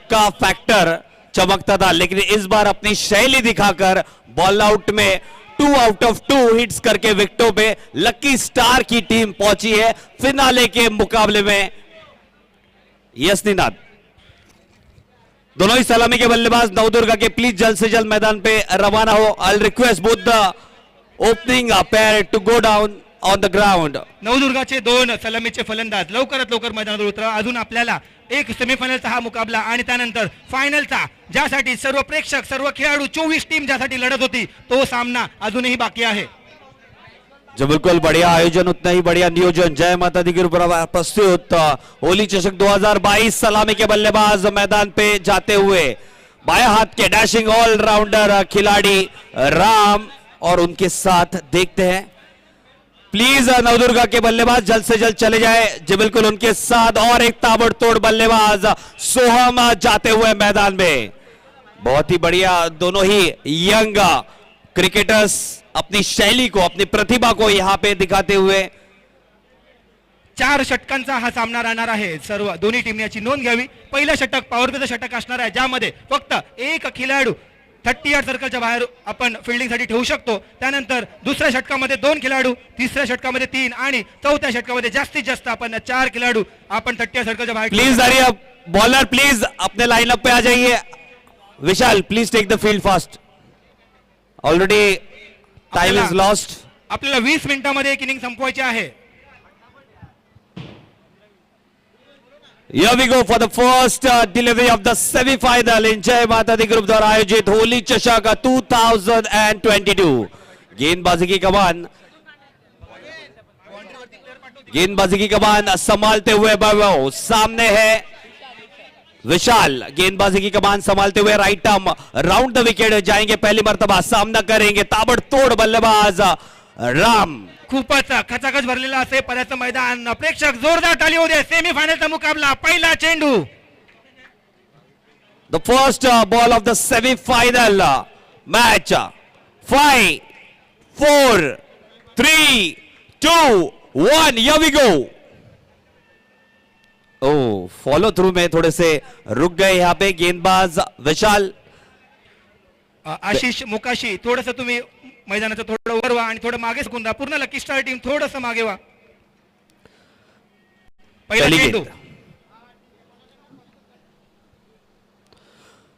का फैक्टर चमकता था, लेकिन इस बार अपनी शैली दिखाकर बॉल आउट में 2 आउट ऑफ 2 हिट्स करके विकेटों पे लकी स्टार की टीम पहुंची है फिनाले के मुकाबले में। यस निनाद, दोनों ही सलामी के बल्लेबाज नवदुर्गा के प्लीज जल्द से जल्द मैदान पे रवाना हो। I request both the opening pair to go down on the ground. नवदुर्गाचे 2 सलामीचे फलंदाज लवकरात लवकर मैदानावर उतरा। अजून आपल्याला एक सेमीफायनलचा हा मुकाबला आणि त्यानंतर फायनलचा, ज्यासाठी सर्व प्रेक्षक सर्व खेळाडू 24 टीम ज्यासाठी लढत होती, तो सामना अजूनही बाकी आहे। जो बिल्कुल बढ़िया आयोजन, उतना ही बढ़िया नियोजन। जय माता दी ग्रुप प्रस्तुत होली चषक 2022 सलामी के बल्लेबाज मैदान पे जाते हुए बाएं हाथ के डैशिंग ऑलराउंडर खिलाड़ी राम, और उनके साथ देखते हैं प्लीज नवदुर्गा के बल्लेबाज जल्द से जल्द चले जाए। जी बिल्कुल, उनके साथ और एक ताबड़तोड़ बल्लेबाज सोहम जाते हुए मैदान में। बहुत ही बढ़िया, दोनों ही यंग क्रिकेटर्स अपनी शैली को, अपनी प्रतिभा को यहां पे दिखाते हुए। 4 षटकांचा हा सामना राहणार आहे। सर्व दोन्ही टीमने याची नोंद घ्यावी। पहिलं षटक पॉवर प्लेचं षटक असणार आहे, ज्यामध्ये फक्त एक खेळाडू 30 यार्ड सर्कलच्या बाहेर आपण फिल्डिंगसाठी ठेवू शकतो। त्यानंतर दुसऱ्या षटकामध्ये 2 खेळाडू, तिसऱ्या षटकामध्ये 3 आणि चौथ्या षटकामध्ये जास्तीत जास्त आपण 4 खेळाडू आपण 30 यार्ड सर्कलच्या बाहेर। प्लीज अरे बॉलर प्लीज अपने लाइनअप पे आ जाइए। Vishal please take the field fast, already time is lost. आपल्याला 20 मिनिटांमध्ये एक इनिंग संपवायची आहे। Here we go for the first delivery of the semi-final in Jai Mata Di Group द्वारा आयोजित होली चषक 2022। गेंदबाजी की कमान संभालते हुए वैभव, सामने है विशाल। गेंदबाजी की कमान संभालते हुए right arm round the wicket जाएंगे, पहली मर्तबा सामना करेंगे ताबड़तोड़ बल्लेबाज राम। खूपच खचाखच भरलेला असे पदाचं मैदान। प्रेक्षक जोरदार ताली होऊ दे। सेमीफायनलचा मुकाबला, पहिला चेंडू। The first ball of the semifinal match. 5 4 3 2 1 here we go. ओ फॉलो थ्रू में थोड़े से रुक गए यहाँ पे गेंदबाज विशाल। आशिष मुकाशी, थोडंसं तुम्ही मैदानाचं थोडं वर व्हा आणि थोडं मागे सरकून द्या। पूर्ण लकी स्टार टीम थोडंसं मागे व्हा। पहिला चेंडू,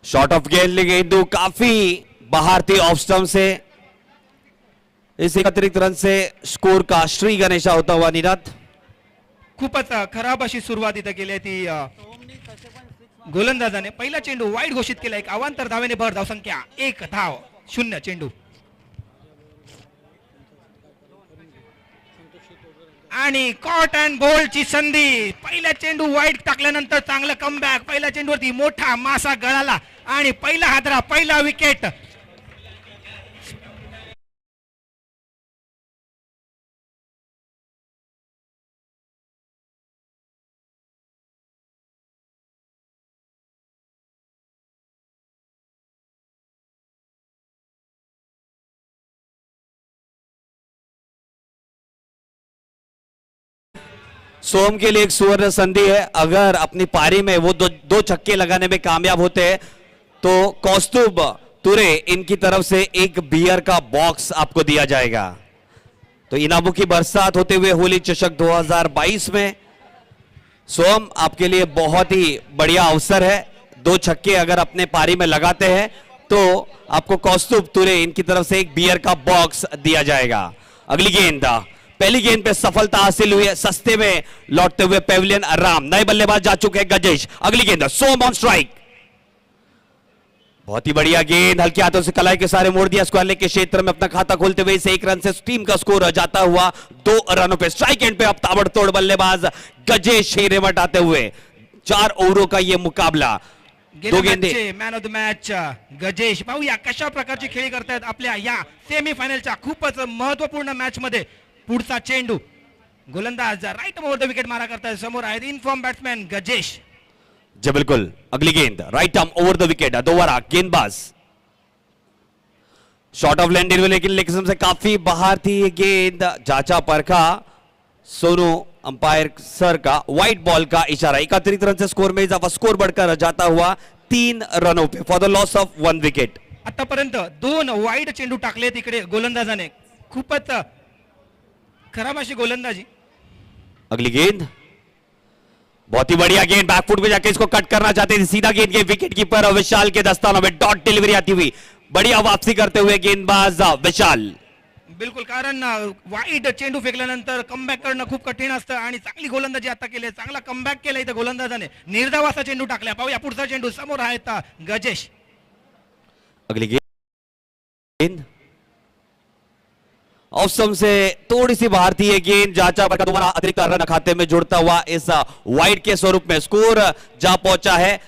शॉट ऑफ गेंदू काफी बाहर थी ऑफ स्टंप से। इस अतिरिक्त रन से स्कोर का श्री गणेशा होता हुआ निनाद। खूपच खराब अशी सुरुवात इथं केली ती गोलंदाजाने। पहिला चेंडू वाईड घोषित केला, एक अवांतर धावेने भर, धावसंख्या 1 धाव 0 चेंडू। आणि कॉट अँड बोल्डची संधी। पहिला चेंडू वाईड टाकल्यानंतर चांगलं कमबॅक। पहिल्या चेंडूवरती मोठा मासा गळाला आणि पहिला हादरा, पहिला विकेट। सोम के लिए एक सुवर्ण संधि है। अगर अपनी पारी में वो दो छक्के लगाने में कामयाब होते हैं तो कौस्तुभ तुरे इनकी तरफ से एक बियर का बॉक्स आपको दिया जाएगा। तो इनामों की बरसात होते हुए होली चषक 2022 में सोम आपके लिए बहुत ही बढ़िया अवसर है। 2 छक्के अगर अपने पारी में लगाते हैं तो आपको कौस्तुभ तुरे इनकी तरफ से एक बियर का बॉक्स दिया जाएगा। अगली गेंद, पहली गेंद पे सफलता हासिल हुई है, सस्ते में लौटते हुए पेविलियन राम। नए बल्लेबाज जा चुके हैं गजेश। अगली गेंद सोम ऑन स्ट्राइक, बहुत ही बढ़िया गेंद, हल्के हाथों से कलाई के सारे मोड़ दिया। स्क्वायर के क्षेत्र में अपना खाता खोलते हुए इस 1 रन से टीम का स्कोर जाता हुआ 2 रनों पे। स्ट्राइक एंड पे अब ताबड़तोड़ बल्लेबाज गजेश रेवट आते हुए। 4 ओवरों का यह मुकाबला। 2 गेंदे, man of the match Gajesh. पाहूया कशा प्रकारची खेळी करतायत आपल्या या सेमीफायनलच्या खूपच महत्वपूर्ण मॅच मध्ये। पुढचा चेंडू, गोलंदाज राइट ओव्हर द विकेट मारा करतायत। समोर आहेत इनफॉर्म बॅट्समॅन गजेश। जी बिल्कुल, अगली गेंद right arm over the wicket, दोबारा गेंदबाज शॉर्ट ऑफ लैंड, लेकिन लेग से काफी बाहर थी ये गेंद। जांचा परखा सोनू अंपायर सर का व्हाइट बॉल का इशारा। 31 रन से स्कोर में इजाफा, स्कोर बढ़कर जाता हुआ 3 रनों पे for the loss of 1 wicket. आतापर्यंत 2 वाईड चेंडू टाकले तिकडे गोलंदाजाने, खूपच खराब अशी गोलंदाजी। अगली गेंद बहुत ही बढ़िया गेंद, बैकफुट पे जाके इसको कट करना चाहते थे, सीधा गेंद के विकेट कीपर विशाल के दस्तानों में डॉट डिलीवरी आती हुई, बढ़िया वापसी करते हुए गेंदबाज विशाल। बिलकुल, कारण वाईड चेंडू फेकल्यानंतर कमबॅक करणं खूप कठीण असतं आणि चांगली गोलंदाजी आता केली, चांगला कमबॅक केला इथं गोलंदाजाने, निर्धाव असा चेंडू टाकला। पाहूया पुढचा चेंडू, समोर आहेत गजेश। अगली गेंद ऑफस्टंप से थोड़ी सी बाहर थी ये गेंद, जाचा पर दोबारा अतिरिक्त रन खाते में जुड़ता हुआ इस वाइड के स्वरूप में स्कोर जा पहुंचा है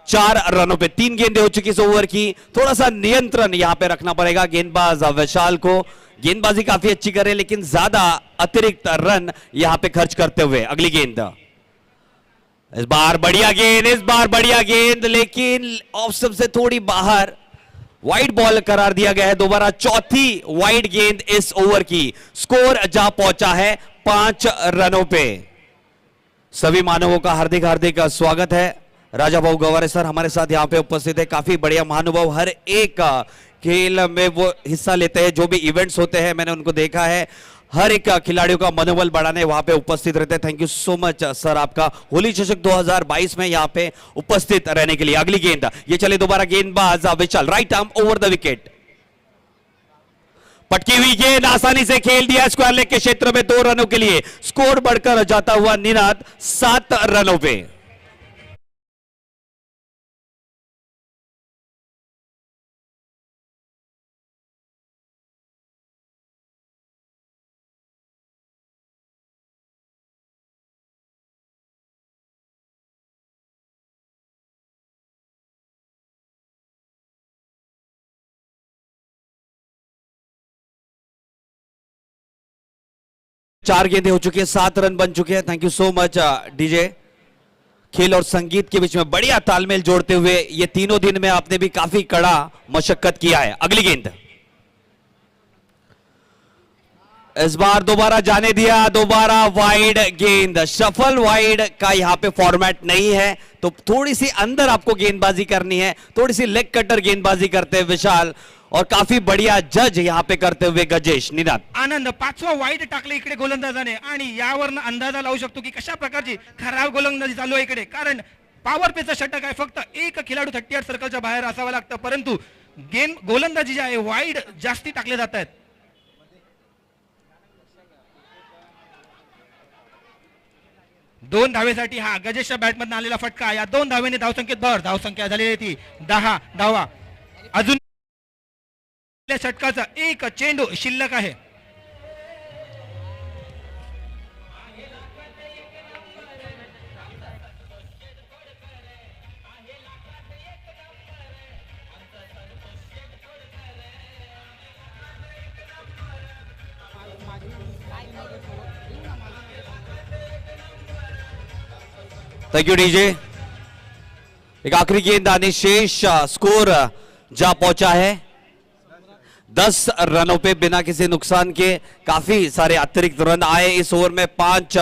4 रनों पे। 3 गेंदें हो चुकी इस ओवर की, थोड़ा सा नियंत्रण यहां पे रखना पड़ेगा गेंदबाज विशाल को। गेंदबाजी काफी अच्छी करे लेकिन ज्यादा अतिरिक्त रन यहां पे खर्च करते हुए। अगली गेंद, इस बार बढ़िया गेंद, इस बार बढ़िया गेंद, लेकिन ऑफस्टंप से थोड़ी बाहर, वाइड बॉल करार दिया गया है। दोबारा चौथी वाइड गेंद इस ओवर की, स्कोर जा पहुंचा है 5 रनों पे। सभी मानवों का हार्दिक हार्दिक स्वागत है। राजा भाऊ गवारे सर हमारे साथ यहां पे उपस्थित है, काफी बढ़िया महानुभाव, हर एक खेल में वो हिस्सा लेते हैं, जो भी इवेंट्स होते हैं मैंने उनको देखा है, हर एक खिलाड़ियों का मनोबल बढ़ाने वहां पे उपस्थित रहते हैं। Thank you so much sir आपका, होली चषक 2022 में यहां पे उपस्थित रहने के लिए। अगली गेंद, ये चले दोबारा गेंदबाज Vishal, right arm over the wicket, पटकी हुई गेंद आसानी से खेल दिया स्क्वायर लेग के क्षेत्र में 2 रनों के लिए, स्कोर बढ़कर जाता हुआ निनाद 7 रनों पे। चार गेंदें हो चुकी है, 7 रन बन चुके हैं। Thank you so much DJ. खेल और संगीत के बीच में बढ़िया तालमेल जोड़ते हुए ये तीनों दिन में आपने भी काफी कड़ा मशक्कत किया है। अगली गेंद, इस बार दोबारा जाने दिया, दोबारा वाइड गेंद, शफल वाइड का यहां पे फॉर्मेट नहीं है, तो थोड़ी सी अंदर आपको गेंदबाजी करनी है, थोड़ी सी लेग कटर गेंदबाजी करते हैं विशाल, और काफी बढ़िया जज यहां पे करते हुए गजेश। निनाद आनंद, 5वा वाईड टाकले इकडे गोलंदाजाने, आणि यावरनं अंदाजा लावू शकतो की कशा प्रकारची खराब गोलंदाजी चालू आहे इकडे, कारण पॉवर पेचा षटक आहे, फक्त एक खिलाडू 38 सर्कलच्या बाहेर असावा लागतं, परंतु गेम गोलंदाजी जी आहे वाईड जास्ती टाकले जात आहेत। 2 धावेसाठी हा गजेशच्या बॅटमधून आलेला फटका, या 2 धावेने धावसंख्येत भर, धावसंख्या झालेली ती 10 धावा, अजून षटकाचा एक चेंडू शिल्लक आहे। Thank you DJ. एक आखिरी गेंद आने शेष, स्कोर जा पहुंचा है 10 रनों पे बिना किसी नुकसान के। काफी सारे अतिरिक्त रन आए इस ओवर में 5,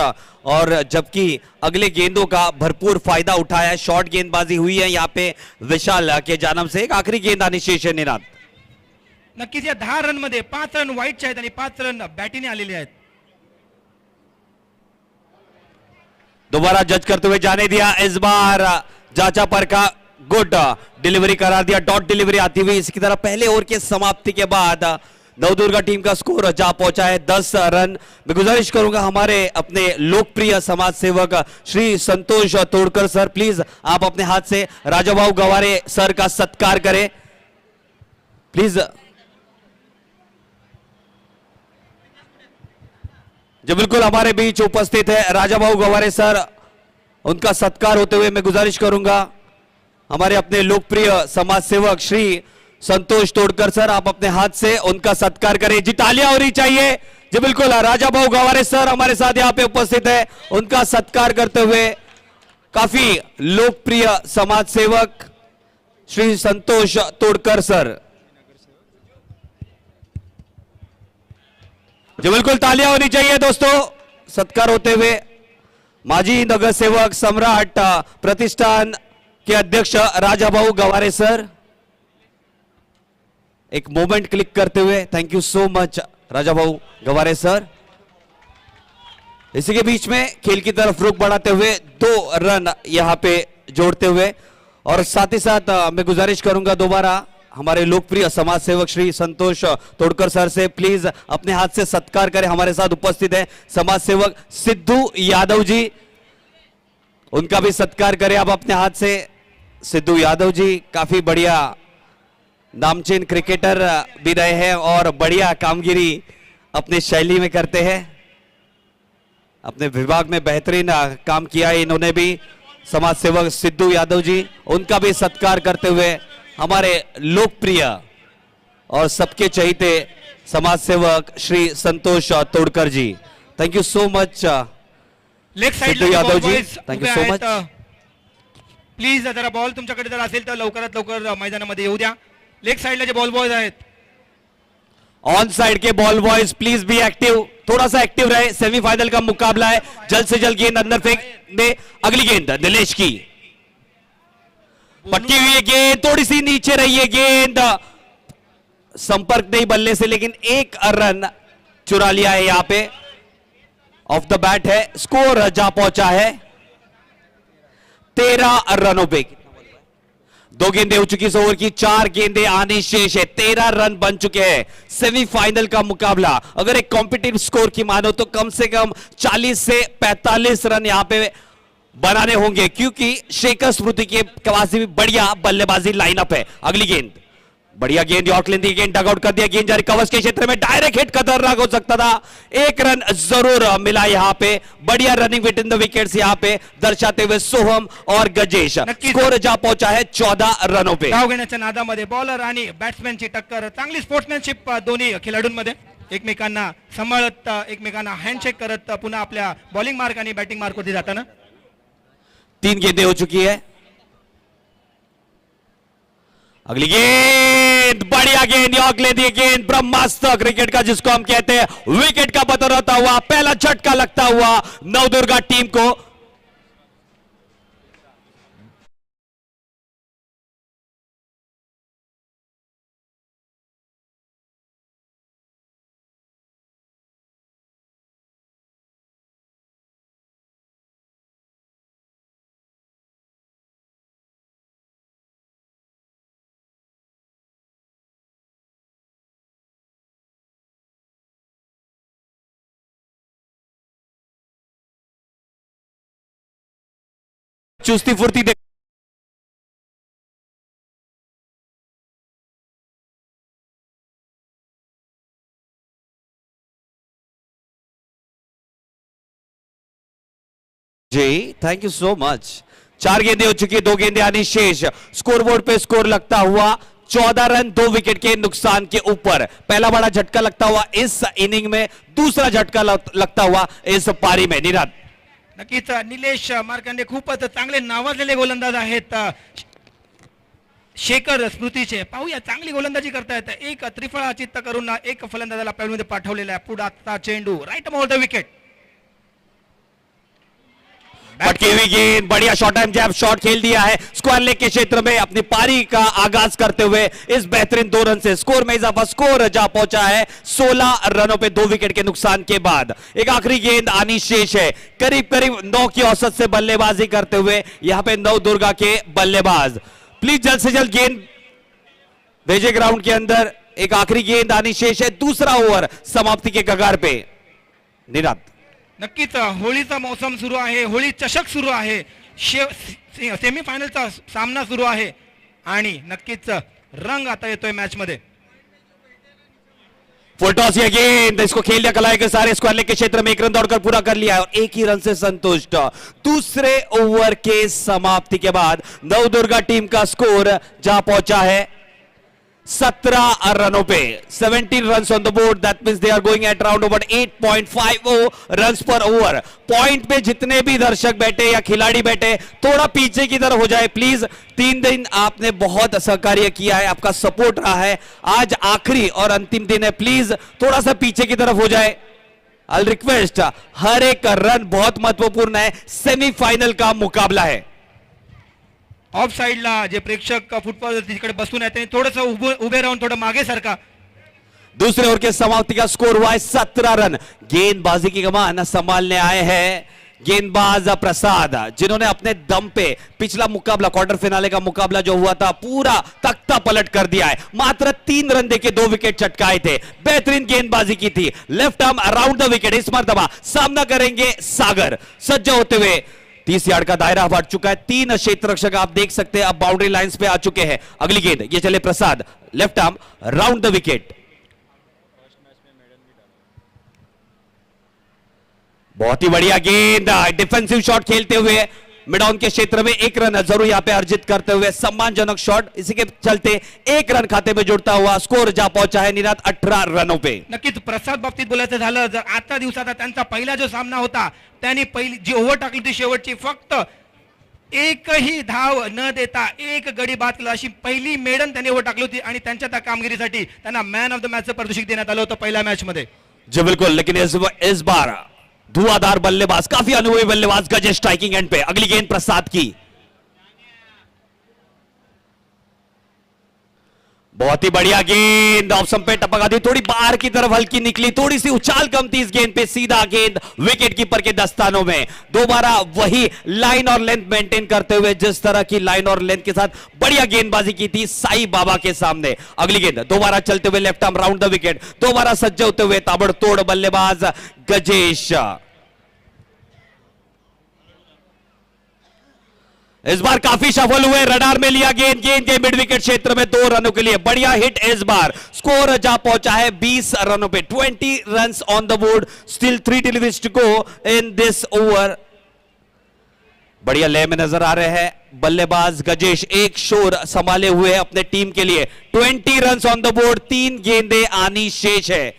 और जबकि अगले गेंदों का भरपूर फायदा उठाया, शॉर्ट गेंदबाजी हुई है यहां पे विशाल के जानम से। एक आखिरी गेंद आनी शेष है निनाद। नक्कीच या 10 रन मध्ये 5 रन वाईटचे आहेत आणि 5 रन बॅटीने आलेले आहेत। दोबारा जज करते हुए जाने दिया, इस बार जाचा पर का गुड डिलीवरी करार दिया, डॉट डिलीवरी आती हुई। इसकी तरह पहले ओवर के समाप्ति के बाद नवदुर्गा टीम का स्कोर जा पहुंचा है 10 रन। मैं गुजारिश करूंगा हमारे अपने लोकप्रिय समाज सेवक श्री संतोष तोड़कर सर, प्लीज आप अपने हाथ से राजाभाऊ गवारे सर का सत्कार करें प्लीज। जो बिल्कुल हमारे बीच उपस्थित है राजाभाऊ गवारे सर, उनका सत्कार होते हुए मैं गुजारिश करूंगा हमारे अपने लोकप्रिय समाज सेवक श्री संतोष तोड़कर सर, आप अपने हाथ से उनका सत्कार करें। जी तालियां होनी चाहिए। जी बिल्कुल, राजाभाऊ गवारे सर हमारे साथ यहाँ पे उपस्थित है, उनका सत्कार करते हुए काफी लोकप्रिय समाज सेवक श्री संतोष तोड़कर सर। जी बिल्कुल, तालियां होनी चाहिए दोस्तों। सत्कार होते हुए माजी नगर सेवक सम्राट प्रतिष्ठान के अध्यक्ष राजाभाऊ गवारे सर एक मोमेंट क्लिक करते हुए, thank you so much Rajabhau Gaware sir. इसी के बीच में खेल की तरफ रुख बढ़ाते हुए 2 रन यहां पे जोड़ते हुए, और साथ ही साथ मैं गुजारिश करूंगा दोबारा हमारे लोकप्रिय समाज सेवक श्री संतोष तोड़कर सर से, प्लीज अपने हाथ से सत्कार करें। हमारे साथ उपस्थित है समाज सेवक सिद्धू यादव जी, उनका भी सत्कार करें आप अपने हाथ से। सिद्धू यादव जी काफी बढ़िया नामचीन क्रिकेटर भी रहे हैं और बढ़िया कामगिरी अपनी शैली में करते हैं, अपने विभाग में बेहतरीन काम किया है इन्होंने भी। समाज सेवक सिद्धू यादव जी, उनका भी सत्कार करते हुए हमारे लोकप्रिय और सबके चहीते समाज सेवक Shri Santosh Todkar ji, thank you so much. Leg side Siddhu Yadav ji, thank you so much. Please जरा बॉल तुमच्याकडे जर असेल तर लवकरात लवकर मैदानामध्ये येऊ द्या। लेग साइडला जे बॉल बॉयज आहेत, ऑन साइड के ball boys please be active, थोड़ा सा एक्टिव रहे। सेमीफाइनल का मुकाबला है, जल्द से जल्द गेंद अंदर फेंक दे। अगली गेंद नीलेश की, पटकी हुई है गेंद, थोड़ी सी नीचे रही है गेंद, संपर्क नहीं बल्ले से, लेकिन 1 रन चुरा लिया है यहां पे। ऑफ द बैट है, स्कोर जा पहुंचा है 13 रनों पे। 2 गेंदें हो चुकी इस ओवर की, 4 गेंदें आनी शेष है, 13 रन बन चुके हैं। सेमीफाइनल का मुकाबला अगर एक कॉम्पिटिटिव स्कोर की मानो तो कम से कम 40 से 45 रन यहां पे बनाने होंगे, क्योंकि शेखर स्मृति के पास भी बढ़िया बल्लेबाजी लाइनअप है। अगली गेंद, बढ़िया गेंद, यॉर्क लेंदी गेंद, डगआउट कर दिया, गेंद जारी कवच के क्षेत्र में, डायरेक्ट हिट खतरनाक हो सकता था। 1 रन जरूर मिला यहां पे, बढ़िया running with in the wickets यहां पे दर्शाते हुए सोहम और गजेश। स्कोर जा पहुंचा है 14 रनों पे। धाव घेण्याच्या नादामध्ये बॉलर आणि बॅट्समॅनची टक्कर, चांगली स्पोर्ट्समॅनशिप दोन्ही खेळाडूंमध्ये, एकमेकांना सांभाळत, एकमेकांना हँडशेक करत पुन्हा आपल्या बॉलिंग मार्क आणि बॅटिंग मार्क वरती जाताना। 3 गेंदें हो चुकी है। अगली गेंद, बढ़िया गेंद, यॉर्क ले दी गेंद, ब्रह्मास्त्र क्रिकेट का जिसको हम कहते हैं, विकेट का बदल होता हुआ पहला झटका लगता हुआ नवदुर्गा टीम को। चुस्ती फुर्ती देख जी, थैंक यू सो मच। 4 गेंदें हो चुकी है, 2 गेंदें आनी शेष। स्कोरबोर्ड पे स्कोर लगता हुआ 14 रन 2 विकेट के नुकसान के ऊपर। पहला बड़ा झटका लगता हुआ इस इनिंग में, दूसरा झटका लगता हुआ इस पारी में। निराद, नक्कीच निलेश मार्कंडे खूपच चांगले नावाजलेले गोलंदाज आहेत शेखर स्मृतीचे। पाहूया, चांगली गोलंदाजी करतायत, एक त्रिफळा चित्त करून एक फलंदाजाला पॅडमध्ये पाठवलेला आहे। पुढाचा चेंडू राईट मोर द विकेट, पटकी हुई गेंद, बढ़िया शॉर्ट टाइम जैब शॉट खेल दिया है स्क्वायर लेग के क्षेत्र में। अपनी पारी का आगाज करते हुए इस बेहतरीन 2 रन से स्कोर में इजाफा, स्कोर जा पहुंचा है 16 रनों पे 2 विकेट के नुकसान के बाद। एक आखिरी गेंद आनी शेष है, करीब करीब 9 की औसत से बल्लेबाजी करते हुए यहां पे नवदुर्गा के बल्लेबाज। प्लीज जल्द से जल्द गेंद भेजे ग्राउंड के अंदर। एक आखिरी गेंद आनी शेष है, दूसरा ओवर समाप्ति के कगार पे। निराद, नक्कीच होळीचा मौसम सुरू आहे, होळी चषक सुरू आहे, सेमीफायनलचा सामना सुरू आहे आणि नक्कीच रंग आता येतोय मॅच मध्ये। फुलटॉस ये गेंद, इसको खेल दिया कलाई के सारे स्क्वायर लेग के क्षेत्र में, 1 रन दौड़कर पूरा कर लिया है और 1 ही रन से संतुष्ट। दूसरे ओवर के समाप्ति के बाद नवदुर्गा टीम का स्कोर जा पहुंचा है 17 रनों पे। 17 run on the board, that means they are going at round about 8.50 runs per over. Point पे जितने भी दर्शक बैठे या खिलाड़ी बैठे, थोड़ा पीछे की तरफ हो जाए प्लीज। 3 दिन आपने बहुत सहकार्य किया है, आपका सपोर्ट रहा है, आज आखिरी और अंतिम दिन है, प्लीज थोड़ा सा पीछे की तरफ हो जाए। आई रिक्वेस्ट, हर एक रन बहुत महत्वपूर्ण है, सेमीफाइनल का मुकाबला है। ऑफ साइडला जे प्रेक्षक फुटबॉल तिकडे बसून आहेत त्यांनी थोडंसं उभे राहून थोडं मागे सारखा. दूसरे ओवर के समाप्ति का स्कोर हुआ है 17 रन. गेंदबाजी की कमान संभालने आए हैं गेंदबाज प्रसाद, जिन्होंने अपने दम पे पिछला मुकाबला, क्वार्टर फिनाले का मुकाबला जो हुआ था, पूरा तख्ता पलट कर दिया है. मात्र 3 रन देके 2 विकेट चटकाए थे. बेहतरीन गेंदबाजी की थी. Left arm around the wicket. इस मर्तबा सामना करेंगे सागर. सज्ज होते हुए 30 यार्ड का दायरा बढ़ चुका है. 3 क्षेत्र रक्षक आप देख सकते हैं अब बाउंड्री लाइंस पे आ चुके हैं. अगली गेंद ये चले Prasad. Left arm around the wicket. बहुत ही बढ़िया गेंद. डिफेंसिव शॉट खेलते हुए मिड ऑन के क्षेत्र में 1 रन जरूर यहां पे अर्जित करते हुए सम्मानजनक शॉट. इसी के चलते 1 रन खाते में जुड़ता हुआ स्कोर जा पहुंचा है निनाद 18 रनों पे. नक्कीच प्रसाद बाबतीत बोलायचं झालं, जर आजच्या दिवसाचा त्यांचा पहिला जो सामना होता त्यांनी पहिली जी ओव्हर टाकली होती शेवटची, फक्त एकही धाव न देता 1 गडी बाद केला, अशी पहिली मेडन त्यांनी ओव्हर टाकली होती आणि त्यांच्या त्या कामगिरीसाठी त्यांना मॅन ऑफ द मॅचचं पारितोषिक देण्यात आलं होतं पहिल्या मॅच मध्ये. जी बिल्कुल. लेकिन इस बार धुआंधार बल्लेबाज, काफी अनुभवी बल्लेबाज गजेश स्ट्राइकिंग एंड पे. अगली गेंद प्रसाद की. बहुत ही बढ़िया गेंद ऑफ स्टंप पे टपका दी, थोड़ी बाहर की तरफ हल्की निकली, थोड़ी सी उछाल कम थी इस गेंद पे. सीधा गेंद विकेट कीपर के दस्तानों में. दोबारा वही लाइन और लेंथ मेंटेन करते हुए जिस तरह की लाइन और लेंथ के साथ बढ़िया गेंदबाजी की थी साई बाबा के सामने. अगली गेंद दोबारा चलते हुए left arm round the wicket. दोबारा सज्ज होते हुए ताबड़तोड़ बल्लेबाज गजेश. इस बार काफी सफल हुए. रडार में लिया गेंद के मिड विकेट क्षेत्र में 2 रनों के लिए बढ़िया हिट. इस बार स्कोर जा पहुंचा है 20 रनों पे. 20 runs on the board. Still 3 deliveries to go in this over. बढ़िया लय में नजर आ रहे हैं बल्लेबाज गजेश. एक शोर संभाले हुए अपने टीम के लिए. 20 रन्स ऑन द बोर्ड. 3 गेंदें आनी शेष है.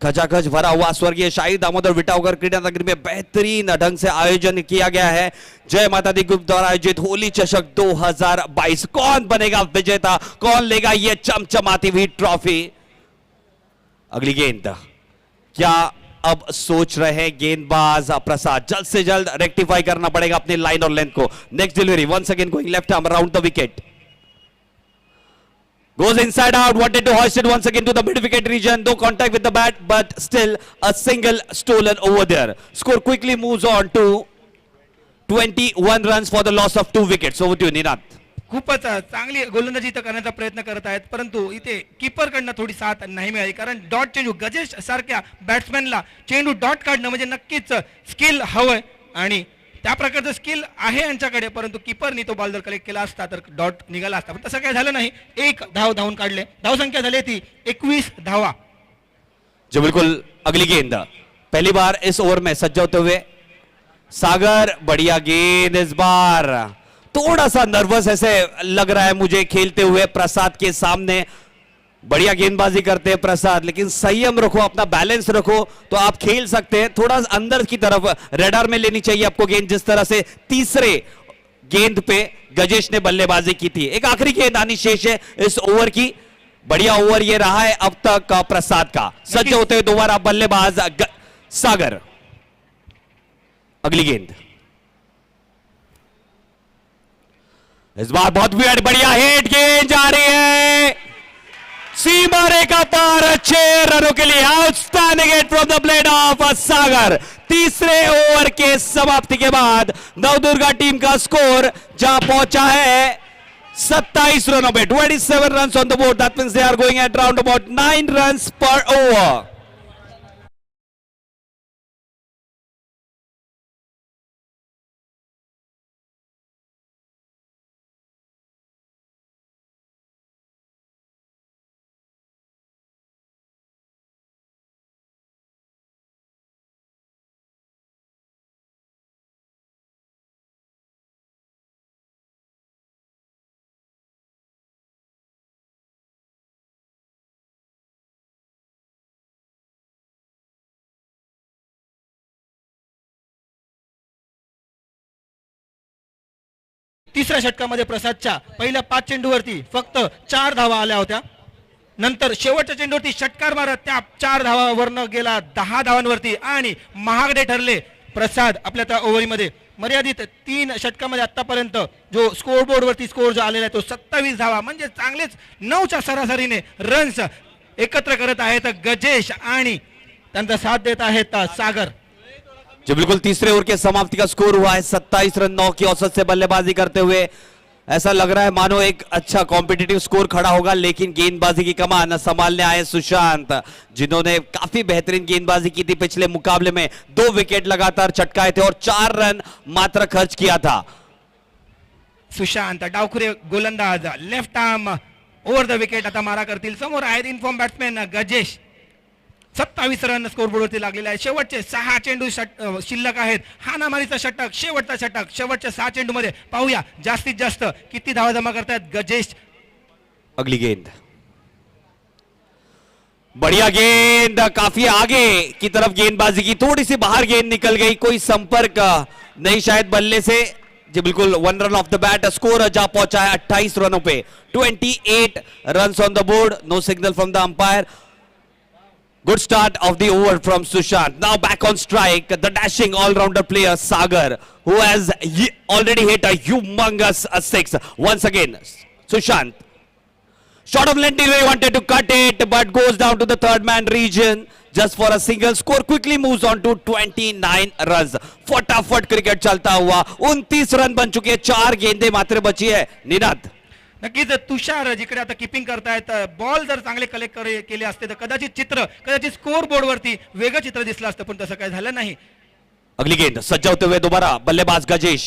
खचाखच भरा हुआ स्वर्गीय शाही दामोदर विटावकर क्रीडा नगरी में बेहतरीन ढंग से आयोजन किया गया है. जय माता दी ग्रुप द्वारा आयोजित होली चषक 2022. कौन बनेगा विजेता, कौन लेगा ये चमचमाती हुई ट्रॉफी. अगली गेंद. क्या अब सोच रहे हैं गेंदबाज प्रसाद, जल्द से जल्द रेक्टिफाई करना पड़ेगा अपनी लाइन और लेंथ को. Next delivery once again going left arm around the wicket. Goes inside out, wanted to hoist it once again to the mid wicket region. No contact with the bat, but still a single stolen over there. Score quickly moves on to 21 runs for the loss of 2 wickets. Over to you, Ninad. खूपच चांगली गोलंदाजी इथं करण्याचा प्रयत्न करत आहेत, परंतु इथे कीपरकडनं थोडी साथ नाही मिळाली. कारण डॉट चेंडू गजेश सारख्या बॅट्समॅनला चेंडू डॉट काढणं म्हणजे नक्कीच स्किल हवंय आणि त्या प्रकारचं स्किल आहे यांच्याकडे, परंतु कीपरनी तो बॉल जर कलेक्ट केला असता तर डॉट निघाला असता. पण तसं काय झालं नाही. 1 धाव धावून काढले. धावसंख्या झाली ती 21 धावा. जो बिल्कुल. अगली गेंद. पहली बार इस ओवर में सज्ज होते हुए सागर. बढ़िया गेंद. इस बार थोड़ा सा नर्वस ऐसे लग रहा है मुझे खेलते हुए प्रसाद के सामने. बढ़िया गेंदबाजी करते हैं प्रसाद, लेकिन संयम रखो, अपना बैलेंस रखो तो आप खेल सकते हैं. थोड़ा अंदर की तरफ रेडार में लेनी चाहिए आपको गेंद, जिस तरह से तीसरे गेंद पे गजेश ने बल्लेबाजी की थी. एक आखिरी गेंद आनी शेष है इस ओवर की. बढ़िया ओवर ये रहा है अब तक का प्रसाद का. सज्ज होते हुए दोबारा बल्लेबाज सागर. अगली गेंद. इस बार बहुत बढ़िया हिट गेंद जा रही है सीमा रेखा पार. 6 रनों के लिए outstanding hit from the blade off Sagar. तीसरे ओवर के समाप्ति के बाद नवदुर्गा टीम का स्कोर जा पहुंचा है 27 रनों पे. 27 runs on the board. That means they are going at round about 9 runs per over. तिसऱ्या षटकामध्ये प्रसादच्या पहिल्या 5 चेंडूवरती फक्त 4 धावा आल्या होत्या. नंतर शेवटच्या चेंडूवरती षटकार मारत त्या 4 धावावरनं गेला 10 धावांवरती आणि महागडे ठरले प्रसाद आपल्या त्या ओव्हरीमध्ये. मर्यादित 3 षटकामध्ये आतापर्यंत जो स्कोर बोर्डवरती स्कोर जो आलेला आहे तो 27 धावा, म्हणजे चांगलेच 9च्या सरासरीने रन्स एकत्र करत आहेत गजेश आणि त्यांचा साथ देत आहेत सागर. जो बिल्कुल तीसरे ओवर के समाप्ति का स्कोर हुआ है 27 रन 9 की औसत से बल्लेबाजी करते हुए. ऐसा लग रहा है मानो एक अच्छा कॉम्पिटिटिव स्कोर खड़ा होगा, लेकिन गेंदबाजी की कमान संभालने आए सुशांत, जिन्होंने काफी बेहतरीन गेंदबाजी की थी पिछले मुकाबले में. 2 विकेट लगातार चटकाए थे और 4 रन मात्र खर्च किया था. सुशांत डावखुरे गोलंदाज, left arm over the wicket आता मारा करतील. समोर आहेत इन्फॉर्म बॅट्समॅन गजेश. 27 रन स्कोरबोर्डवरती लागलेले आहेत. शेवटचे 6 चेंडू शिल्लक आहेत. हाणामारीचा षटक, शेवटचा षटक, शेवटच्या 6 चेंडूमध्ये पाहूया जास्तीत जास्त किती धावा जमा करतात गजेश. अगली गेंद, बढ़िया गेंद, काफी आगे की तरफ गेंदबाजी की, थोड़ी सी बाहर गेंद निकल गई, कोई संपर्क नहीं शायद बल्ले से. जी बिल्कुल, 1 run off the bat. Score जा पहुंचा है 28 रनों पे. 28 run on the board. No signal from the umpire. Good start of the over from Sushant. Now back on strike, the dashing all-rounder player Sagar, who has already hit a humongous 6. Once again, Sushant. Short of length, he wanted to cut it, but goes down to the third man region just for a single. Score quickly moves on to 29 runs. फटाफट cricket चलता हुआ 29 run बन चुके हैं. 4 गेंदें मात्र बची है. निनाद, नक्कीच तुषार जिकडे आता किपिंग करतायत, बॉल जर चांगले कलेक्ट केले असते तर कदाचित स्कोर बोर्डवरती वेगळं चित्र दिसलं असतं, पण तसं काही झालं नाही. अगली गेंद सज्जाते हुए दोबारा बल्लेबाज गजेश.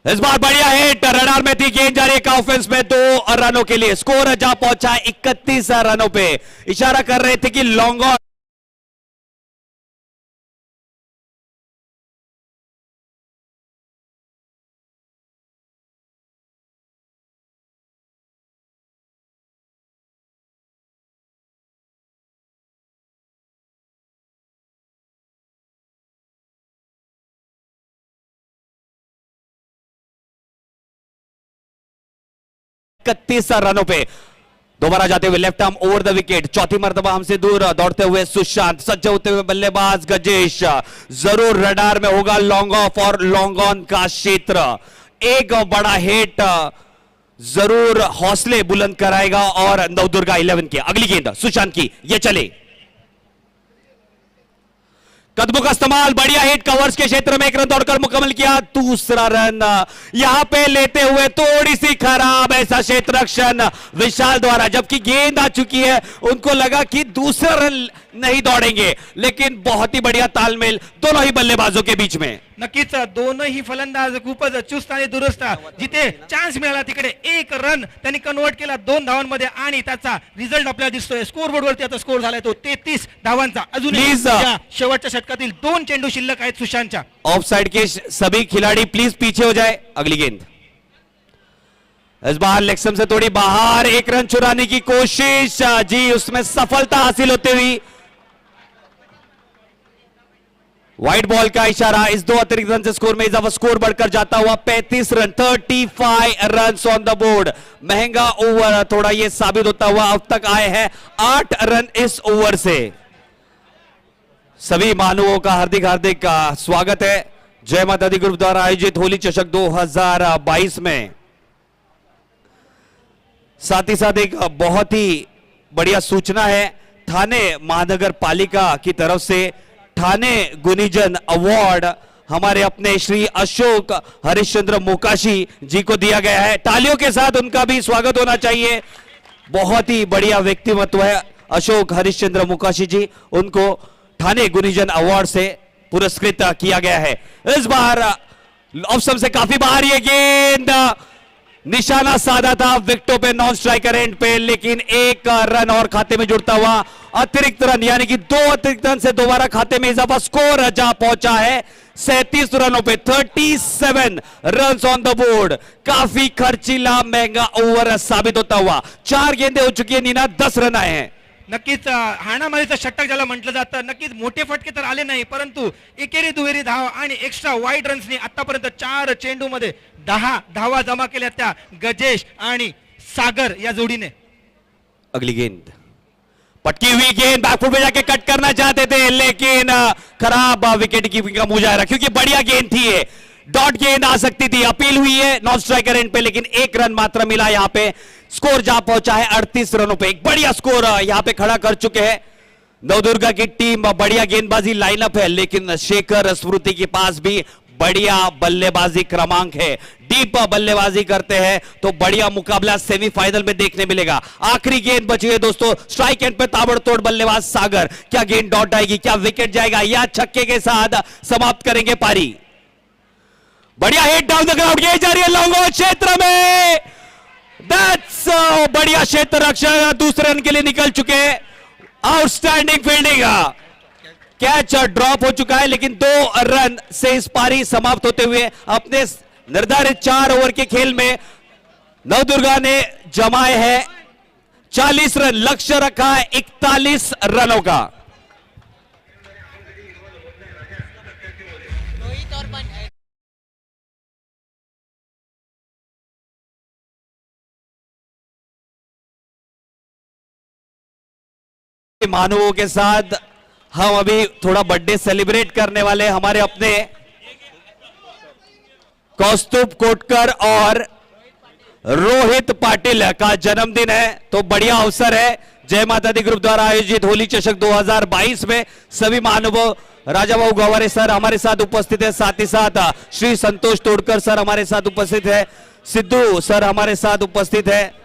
इस बार बढ़िया हिट, रडार में थी गेंद, जा रही है ऑफेंस में 2 रनों के लिए. स्कोर जा पहुंचा 31 रनों पे. इशारा कर रहे थे कि लॉन्ग ऑन इकतीस रनों पे. दोबारा जाते हुए left arm over the wicket. चौथी मर्तबा हमसे दूर दौड़ते हुए सुशांत. सज्ज होते हुए बल्लेबाज गजेश. जरूर रडार में होगा लॉन्ग ऑफ और लॉन्ग ऑन का क्षेत्र. एक बड़ा हिट जरूर हौसले बुलंद कराएगा और नवदुर्गा 11 की. अगली गेंद सुशांत की, ये चले, कदमों का इस्तेमाल, बढ़िया हिट, कवर्स के क्षेत्र में 1 रन दौड़कर मुकम्मल किया. दूसरा रन यहां पे लेते हुए थोड़ी सी खराब ऐसा क्षेत्र रक्षण विशाल द्वारा, जबकि गेंद आ चुकी है. उनको लगा कि दूसरा रन नहीं दौड़ेंगे, लेकिन बहुत ही बढ़िया तालमेल दोनों ही बल्लेबाजों के बीच में. नक्कीच दोनही फलंदाज खूपच चुस्त आणि दुरुस्त. जिथे चान्स मिळाला तिकडे 1 रन त्यांनी कन्वर्ट केला 2 धावांमध्ये आणि त्याचा रिझल्ट आपल्याला दिसतोय. स्कोर बोर्डवरती आता स्कोर झालाय तो 33 धावांचा. अजून शेवटच्या षटकातील 2 चेंडू शिल्लक आहेत सुशांतच्या. ऑफ साइड के सभी खिलाड़ी प्लीज पीछे हो जाए. अगली गेंद, इस बार लेग से थोड़ी बाहर, 1 रन चुराने की कोशिश, जी उसमें सफलता हासिल होते हुई. व्हाइट बॉल का इशारा. इस 2 अतिरिक्त रन से स्कोर में इजाफा. स्कोर बढ़कर जाता हुआ 35 run. 35 run on the board. महंगा ओवर थोड़ा ये साबित होता हुआ. अब तक आए हैं 8 रन इस ओवर से. सभी महानुओं का हार्दिक हार्दिक स्वागत है जय माता दी ग्रुप द्वारा आयोजित होली चषक 2022 में. साथ ही साथ एक बहुत ही बढ़िया सूचना है. थाने महानगर पालिका की तरफ से थाने गुनीजन अवार्ड हमारे अपने श्री अशोक हरिश्चंद्र मोकाशी जी को दिया गया है. तालियों के साथ उनका भी स्वागत होना चाहिए. बहुत ही बढ़िया व्यक्तिमत्व है अशोक हरिश्चंद्र मोकाशी जी. उनको थाने गुनीजन अवार्ड से पुरस्कृत किया गया है. इस बार ऑफ स्टंप से काफी बाहर ये गेंद, निशाना साधा था विकेटों पे, नॉन स्ट्राइकर एंड पे, लेकिन 1 रन और खाते में जुड़ता हुआ अतिरिक्त रन, यानी कि 2 अतिरिक्त रन से दोबारा खाते में इजाफा. स्कोर जा पहुंचा है 37 रनों पे. 37 रन ऑन द बोर्ड. काफी खर्चीला महंगा ओवर साबित होता हुआ. 4 गेंदें हो चुकी है नीना, 10 रन आए हैं. नक्कीच हाणामारीचं षटक ज्याला म्हटलं जातं. नक्कीच मोठे फटके तर आले नाही, परंतु एकेरी दुहेरी धाव आणि एक्स्ट्रा वाईड रन्सनी आतापर्यंत 4 चेंडूमध्ये 10 धावा जमा केल्या त्या गजेश आणि सागर या जोडीने. अगली गेंद पटकी हुई गेंद बैकफुट पे जाके कट करना चाहते थे, लेकिन खराब विकेट कीपिंग का मुजाहरा, क्योंकि बढ़िया गेंद थी ये, डॉट गेंद आ सकती थी। अपील हुई है नॉन स्ट्राइकर एंड पे, लेकिन 1 रन मात्र मिला। यहां पे स्कोर जा पहुंचा है 38 रनों पे। एक बढ़िया स्कोर यहां पे खड़ा कर चुके हैं नवदुर्गा की टीम। बढ़िया गेंदबाजी लाइनअप है, लेकिन शेखर स्मृति के पास भी बढ़िया बल्लेबाजी क्रमांक है। डीप बल्लेबाजी करते हैं तो बढ़िया मुकाबला सेमीफाइनल में देखने मिलेगा। आखिरी गेंद बची है दोस्तों, स्ट्राइक एंड पे ताबड़तोड़ बल्लेबाज सागर। क्या गेंद डॉट आएगी, क्या विकेट जाएगा, या छक्के के साथ समाप्त करेंगे पारी। बढ़िया हिट डाउन द ग्राउंड, ये जा रही है लॉन्ग ऑन क्षेत्र में। दैट्स बढ़िया क्षेत्र रक्षक दूसरे रन के लिए निकल चुके। आउटस्टैंडिंग फील्डिंग, कैच ड्रॉप हो चुका है, लेकिन 2 रन से इस पारी समाप्त होते हुए अपने निर्धारित 4 ओवर के खेल में नवदुर्गा ने जमाए हैं 40 रन। लक्ष्य रखा है 41 रनों का। मानवों के साथ हम अभी थोड़ा बर्थडे सेलिब्रेट करने वाले हमारे अपने कौस्तुभ कोटकर और रोहित पाटिल का जन्मदिन है, तो बढ़िया अवसर है। जय माता दी ग्रुप द्वारा आयोजित होली चषक 2022 में सभी महानुभाव, राजा भाऊ गवारे सर हमारे साथ उपस्थित है, साथ ही साथ श्री संतोष तोड़कर सर हमारे साथ उपस्थित है, सिद्धू सर हमारे साथ उपस्थित है।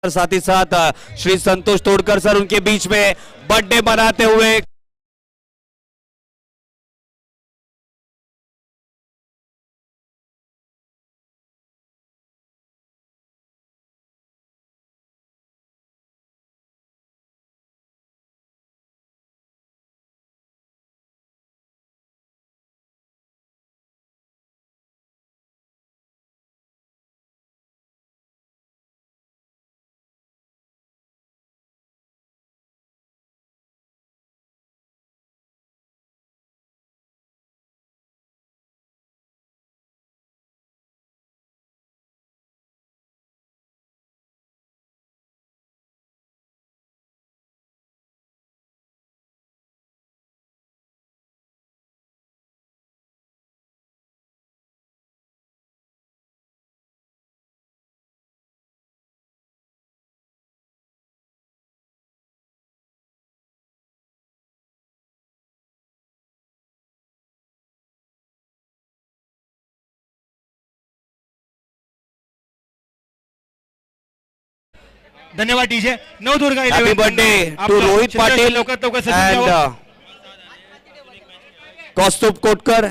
साथ ही साथ श्री संतोष तोड़कर सर उनके बीच में बर्थडे मनाते हुए धन्यवाद DJ. Navdurga happy birthday to Rohit Patil and Kaustubh Kotkar.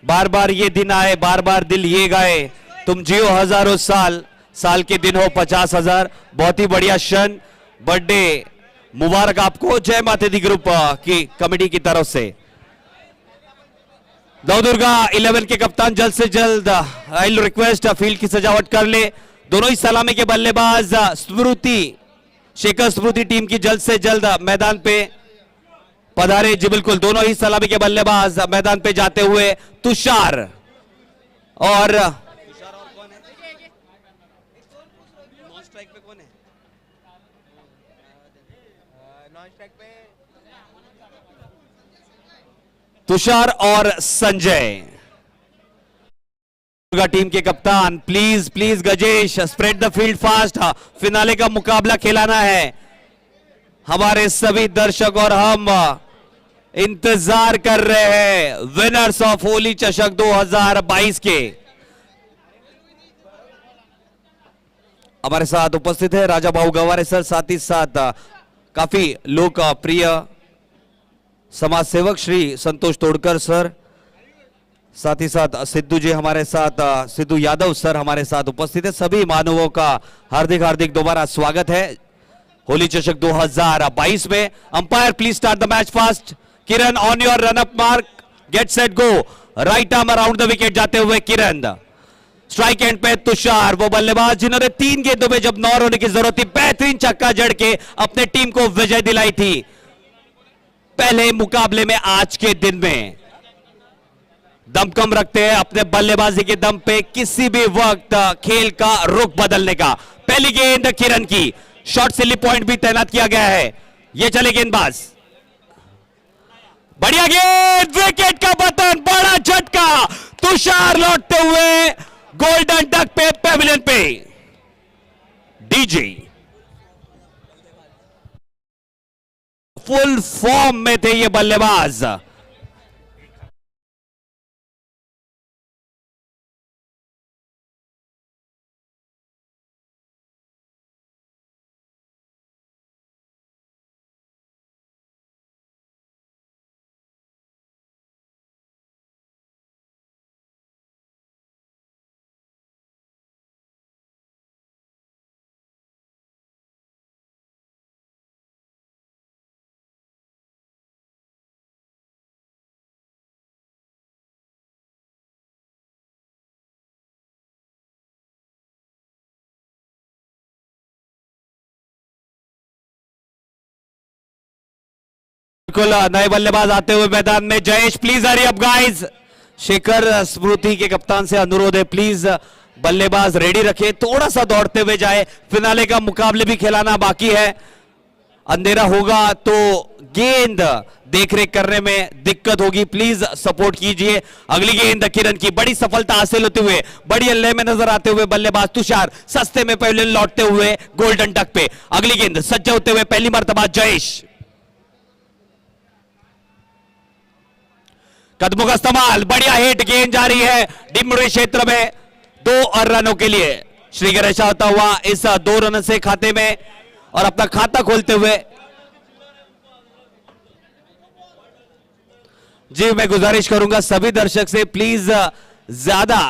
बार बार ये दिन आए, बार बार दिल ये गाए, तुम जियो हजारों साल, साल के दिन हो 50,000। बहुत ही बढ़िया क्षण, बर्थडे मुबारक आपको जय माता दी ग्रुप की कमेटी की तरफ से। नवदुर्गा 11 के कप्तान जल्द से जल्द आई रिक्वेस्ट फील्ड की सजावट कर ले। दोनों ही सलामी के बल्लेबाज स्मृति, शेखर स्मृति टीम की जल्द से जल्द मैदान पे पधारे। जी बिल्कुल, दोनों ही सलामी के बल्लेबाज मैदान पे जाते हुए तुषार और तुषार और संजय टीम के कप्तान। Please please Gajesh, spread the field fast, finale का मुकाबला खिलाना है। हमारे सभी दर्शक और हम इंतजार कर रहे हैं विनर्स ऑफ होली चषक 2022 के। हमारे साथ उपस्थित है राजा भाऊ गवारे सर, साथ ही साथ काफी लोकप्रिय समाज सेवक श्री संतोष तोड़कर सर, साथ ही साथ सिद्धू जी हमारे साथ, सिद्धू यादव सर हमारे साथ उपस्थित है। सभी मानवों का हार्दिक हार्दिक दोबारा स्वागत है होली चषक 2022 में। Umpire please start the match fast. Kiran on your run up mark, get set go. Right arm around the wicket जाते हुए किरण। स्ट्राइक एंड पे तुषार, वो बल्लेबाज जिन्होंने 3 गेंदों में जब 9 होने की जरूरत थी बेहतरीन छक्का जड़ के अपने टीम को विजय दिलाई थी पहले मुकाबले में। आज के दिन में दम कम रखते हैं अपने बल्लेबाजी के दम पे किसी भी वक्त खेल का रुख बदलने का। पहली गेंद किरण की, शॉर्ट सिली पॉइंट भी तैनात किया गया है। ये चले गेंदबाज, बढ़िया गेंद, विकेट का पतन, बड़ा झटका। तुषार लौटते हुए गोल्डन डक पे, पेविलियन पे। डीजे फुल फॉर्म में थे ये बल्लेबाज। बिल्कुल नए बल्लेबाज आते हुए मैदान में। Jayesh please hurry up guys. Shekhar Smriti के कप्तान से अनुरोध है प्लीज बल्लेबाज रेडी रखे, थोड़ा सा दौड़ते हुए जाए। फिनाले का मुकाबले भी खिलाना बाकी है, अंधेरा होगा तो गेंद देखरेख करने में दिक्कत होगी, प्लीज सपोर्ट कीजिए। अगली गेंद किरण की, बड़ी सफलता हासिल होते हुए बड़ी अल्ले में नजर आते हुए बल्लेबाज तुषार सस्ते में पवेलियन लौटते हुए गोल्डन डक पे। अगली गेंद सज्ज होते हुए पहली मर्तबा जयेश, कदमों का इस्तेमाल, बढ़िया हिट, गेंद जा रही है डिमरी क्षेत्र में 2 रनों के लिए। श्री गणेश होता हुआ इस 2 रन से खाते में और अपना खाता खोलते हुए। जी मैं गुजारिश करूंगा सभी दर्शक से प्लीज ज्यादा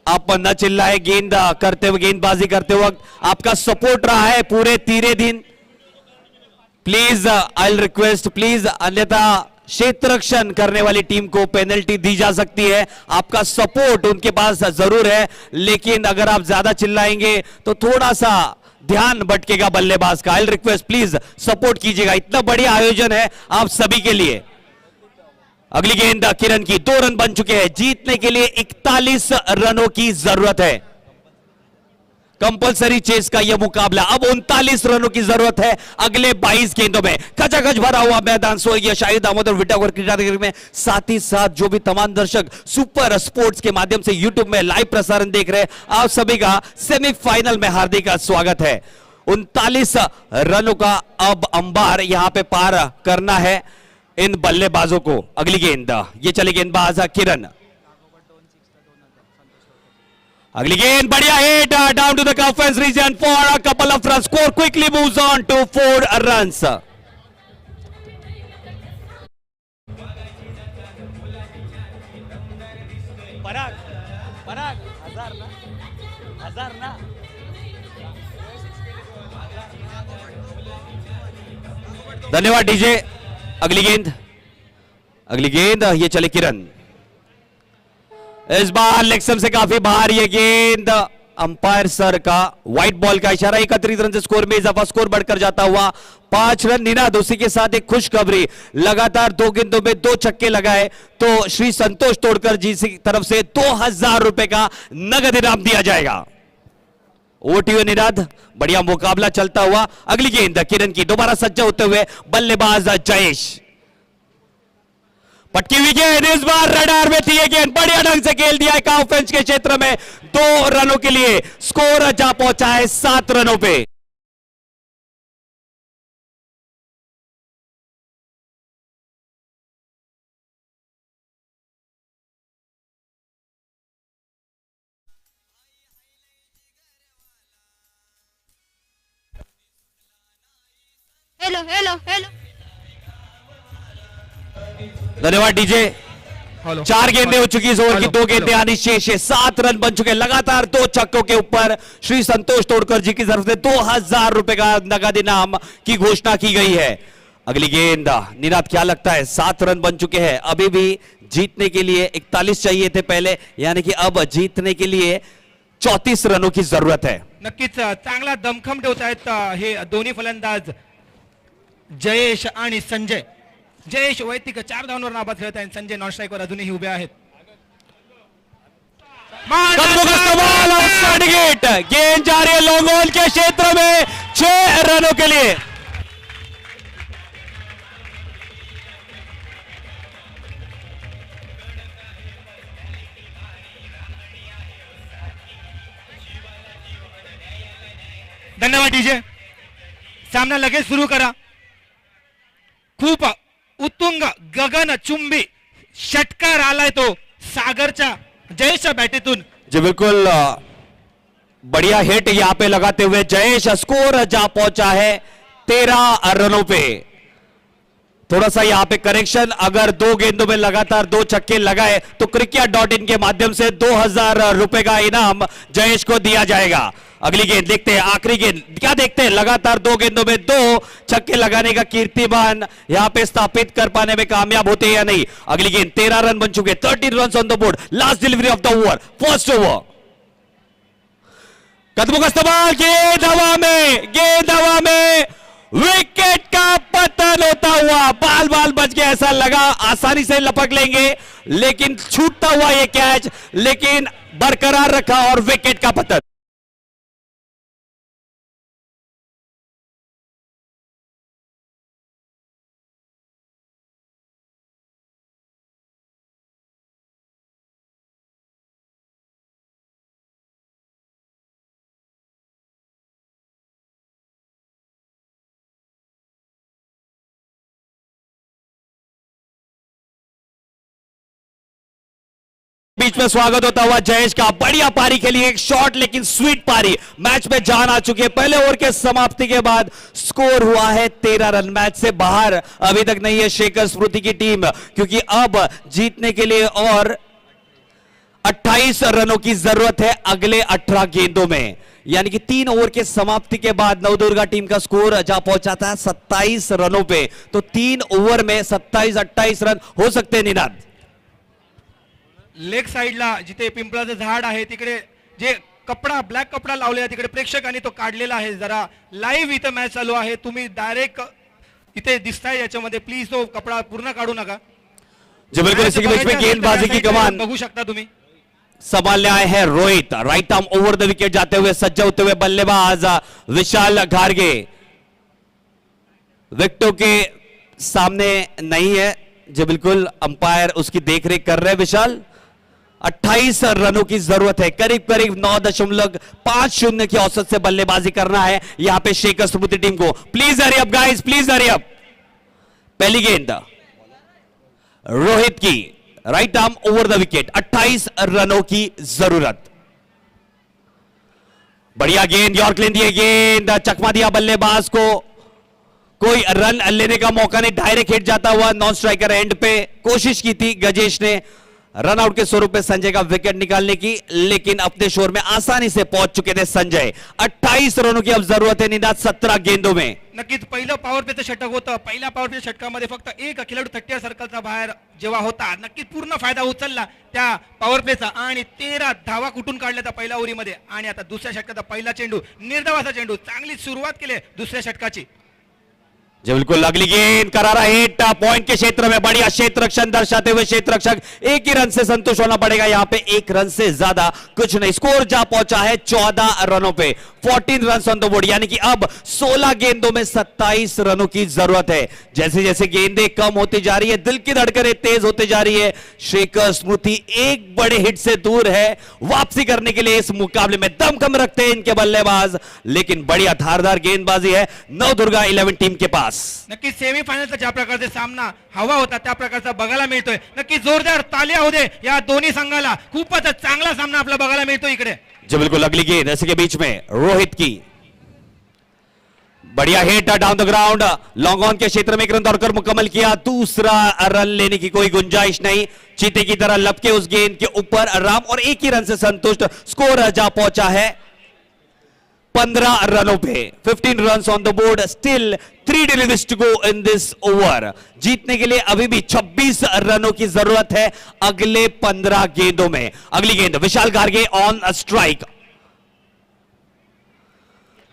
आप न चिल्लाए गेंद करते हुए, गेंदबाजी करते वक्त। आपका सपोर्ट रहा है पूरे 3 दिन, please I will request please, अन्यथा क्षेत्र रक्षण करने वाली टीम को पेनल्टी दी जा सकती है। आपका सपोर्ट उनके पास जरूर है, लेकिन अगर आप ज्यादा चिल्लाएंगे तो थोड़ा सा ध्यान भटकेगा बल्लेबाज का। I will request please support कीजिएगा, इतना बढ़िया आयोजन है आप सभी के लिए। अगली गेंद किरण की, 2 रन बन चुके हैं, जीतने के लिए 41 रनों की जरूरत है। कंपलसरी चेस का यह मुकाबला, अब 39 रनों की जरूरत है अगले 22 गेंदों में। खचाखच भरा हुआ मैदान स्वर्गीय शाहिद अहमद और विटावर क्रीडानगर में, साथ ही साथ जो भी तमाम दर्शक सुपर स्पोर्ट्स के माध्यम से यूट्यूब में लाइव प्रसारण देख रहे हैं, आप सभी का सेमीफाइनल में हार्दिक स्वागत है। 39 रनों का अब अंबार यहां पे पार करना है इन बल्लेबाजों को। अगली गेंद, ये चले गेंदबाज किरण, अगली गेंद बढ़िया हिट डाउन टू द कफेंस region for a couple of runs, score quickly moves on to 4 runs. हजार ना धन्यवाद डीजे। अगली गेंद, अगली गेंद, ये चले किरण, इस बार लेक्सम से काफी बाहर ये गेंद। अंपायर सर का व्हाइट बॉल का इशारा। 31 रन से स्कोर में इजाफा, स्कोर बढ़कर जाता हुआ 5 रन। निनाद उसी के साथ एक खुशखबरी, लगातार 2 गेंदों में 2 छक्के लगाए तो श्री संतोष तोड़कर जी की तरफ से 2000 रुपए का नगद इनाम दिया जाएगा। ओटीओ निनाद, बढ़िया मुकाबला चलता हुआ। अगली गेंद किरण की, दोबारा सज्ज होते हुए बल्लेबाज जयेश, पटकी हुई गेंद, इस बार रडार में थी ये गेंद, बढ़िया ढंग से खेल दिया है काउफेंच के क्षेत्र में। 2 रनों के लिए स्कोर जा पहुंचा है 7 रनों पे। हेलो हेलो हेलो धन्यवाद डीजे। हेलो 4 गेंदें हो चुकी इस ओवर की, हेलो, 2 गेंदें हेलो। आनी शेष है। 7 रन बन चुके, लगातार 2 छक्कों के ऊपर श्री संतोष तोड़कर जी की तरफ से 2000 रुपए का नगद इनाम की घोषणा की गई है। अगली गेंद निनाद, क्या लगता है? 7 रन बन चुके हैं, अभी भी जीतने के लिए 41 चाहिए थे पहले, यानी कि अब जीतने के लिए 34 रनों की जरूरत है। नक्कीच चांगला दमखम ठेवतायत हे दोन्ही फलंदाज जयेश आणि संजय। जयेश वैयक्तिक 4 धावांवर नाबाद खेळत आहेत, संजय नॉन स्ट्राईकवर अजूनही उभे आहेत। कदमों का सवाल आउटसाइड गेट, गेंद जा रही है लॉन्ग ऑन के क्षेत्र में 6 रनों के लिए। धन्यवाद डीजे। सामना लगेच सुरू करा। खूप उत्तुंग गगन चुंबी षटकार आलाय तो सागरच्या जयेशच्या बॅटीतून। जी बिल्कुल, बढ़िया हिट यहां पे लगाते हुए जयेश स्कोर जा पहुंचा है 13 रनों पे। थोड़ा सा यहां पे करेक्शन, अगर 2 गेंदों में लगातार 2 छक्के लगाए तो cricket.in के माध्यम से 2000 रुपए का इनाम जयेश को दिया जाएगा। अगली गेंद देखते हैं, आखिरी गेंद क्या देखते हैं? लगातार 2 गेंदों में 2 छक्के लगाने का कीर्तिमान यहां पे स्थापित कर पाने में कामयाब होते हैं या नहीं? अगली गेंद 13 रन बन चुके, 13 run on the board. Last delivery of the over, first over. कदमों का इस्तेमाल, गेंद हवा में विकेट का पतन होता हुआ, बाल बच गया, ऐसा लगा आसानी से लपक लेंगे, लेकिन छूटता हुआ यह कैच, लेकिन बरकरार रखा और विकेट का पतन। बीच में स्वागत होता हुआ जयेश का। बढ़िया पारी खेली, एक शॉट लेकिन स्वीट पारी। मैच में जान आ चुकी है। पहले ओवर के समाप्ति के बाद स्कोर हुआ है 13 रन। मैच से बाहर अभी तक नहीं है शेखर स्मृति की टीम, क्योंकि अब जीतने के लिए और 28 रनों की जरूरत है अगले 18 गेंदों में। यानी कि 3 ओवर के समाप्ति के बाद नवदुर्गा टीम का स्कोर जा पहुंचा था 27 रनों पे। तो 3 ओवर में 27-28 रन हो सकते हैं निनाद। लेग साइडला जिथे पिंपळाचं झाड आहे तिकडे जे कपडा ब्लॅक कपडा लावलेला आहे, तिकडे प्रेक्षकांनी तो काढलेला आहे। जरा लाईव्ह इथं मॅच चालू आहे, तुम्ही डायरेक्ट इथे दिसताय याच्यामध्ये, प्लीज तो कपडा पूर्ण काढू नका। जी बिल्कुल, इसी के बीच में गेंदबाजी की कमान बघू शकता तुम्ही। संभालने आए हैं Rohit. Right arm over the wicket जाते हुए सज्ज होते हुए बल्लेबाज विशाल घारगे विकेटों के सामने नहीं है। जी बिल्कुल, अंपायर उसकी देखरेख कर रहे हैं विशाल। 28 रनों की जरूरत है, करीब करीब 9.50 की औसत से बल्लेबाजी करना है यहां पे शेखर स्मृति टीम को। Please hurry up guys, please hurry up. पहली गेंद रोहित की, right arm over the wicket, 28 रनों की जरूरत। बढ़िया गेंद, यॉर्करलैंड दिए, गेंद चकमा दिया बल्लेबाज को, कोई रन लेने का मौका नहीं, डायरेक्ट हिट जाता हुआ नॉन स्ट्राइकर एंड पे। कोशिश की थी गजेश ने रन आउट के स्वरूप में संजय का विकेट निकालने की, लेकिन अपने शोर में आसानी से पहुंच चुके थे संजय। 28 रनों की अब जरूरत है निनाद 17 गेंदों में। नक्कीच पहिलं पॉवर प्लेचं षटक होतं। पहिल्या पॉवर प्ले षटकामध्ये फक्त एक खेळाडू 30 सर्कलचा बाहेर जेव्हा होता, नक्कीच पूर्ण फायदा उचलला त्या पॉवर प्लेचा आणि 13 धावा कुठून काढल्या त्या पहिल्या ओव्हरीमध्ये। आणि आता दुसऱ्या षटकाचा पहिला चेंडू, निर्धावाचा चेंडू, चांगली सुरुवात केली दुसऱ्या षटकाची। जी बिल्कुल, अगली गेंद करारा हिट पॉइंट के क्षेत्र में, बढ़िया क्षेत्र रक्षण दर्शाते हुए क्षेत्र रक्षक एक ही रन से संतुष्ट होना पड़ेगा। यहां पे 1 रन से ज्यादा कुछ नहीं। स्कोर जा पहुंचा है 14 रनों पे, 14 रन ऑन द बोर्ड। यानी कि अब 16 गेंदों में 27 रनों की जरूरत है। जैसे जैसे गेंदें कम होती जा रही है, दिल की धड़कनें तेज होती जा रही है। शेखर स्मृति एक बड़े हिट से दूर है। वापसी करने के लिए इस मुकाबले में दमखम रखते हैं इनके बल्लेबाज, लेकिन बढ़िया धारदार गेंदबाजी है नवदुर्गा 11 टीम के पास। नक्की सेमीफायनलचा ज्या प्रकारचा सामना हवा होता त्या प्रकारचा बघायला मिळतोय। नक्की जोरदार तालिया हो दे या दोन्ही संघाला, खूपच चांगला सामना आपला बघायला मिळतो इकडे। जी बिल्कुल, अगली गेंद ऐसे के बीच में रोहित की, बढ़िया hit down the ground, long on के क्षेत्र में एक रन दौड़कर मुकम्मल किया। दूसरा रन लेने की कोई गुंजाइश नहीं, चीते की तरह लपके उस गेंद के ऊपर राम और एक ही रन से संतुष्ट। स्कोर जा पहुंचा है 15 रनों पे। 15 runs on the board, still 3 deliveries to go in this over. जीतने के लिए अभी भी 26 रनों की जरूरत है अगले 15 गेंदों में। अगली गेंद विशाल गार्गे ऑन स्ट्राइक,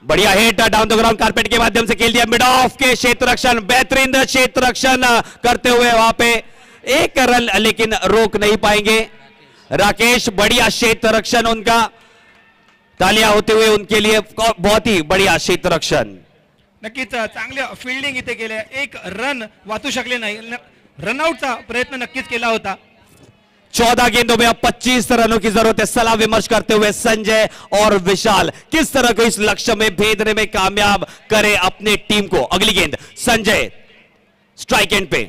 बढ़िया hit down the ground, carpet के माध्यम से खेल दिया मिड ऑफ के क्षेत्र रक्षण, बेहतरीन क्षेत्र रक्षण करते हुए वहां पे एक रन लेकिन रोक नहीं पाएंगे राकेश। बढ़िया क्षेत्र रक्षण उनका, तालियां होते हुए उनके लिए, बहुत ही बढ़िया क्षेत्र रक्षण। नक्कीच चांगल्या फिल्डिंग इथे केले, एक रन वाचू शकले नाही, रनआउटचा प्रयत्न नक्कीच केला होता। 14 गेंदों में अब 25 रनों की जरूरत है। सलाह विमर्श करते हुए संजय और विशाल किस तरह को इस लक्ष्य में भेदने में कामयाब करे अपने टीम को। अगली गेंद संजय स्ट्राइक एंड पे,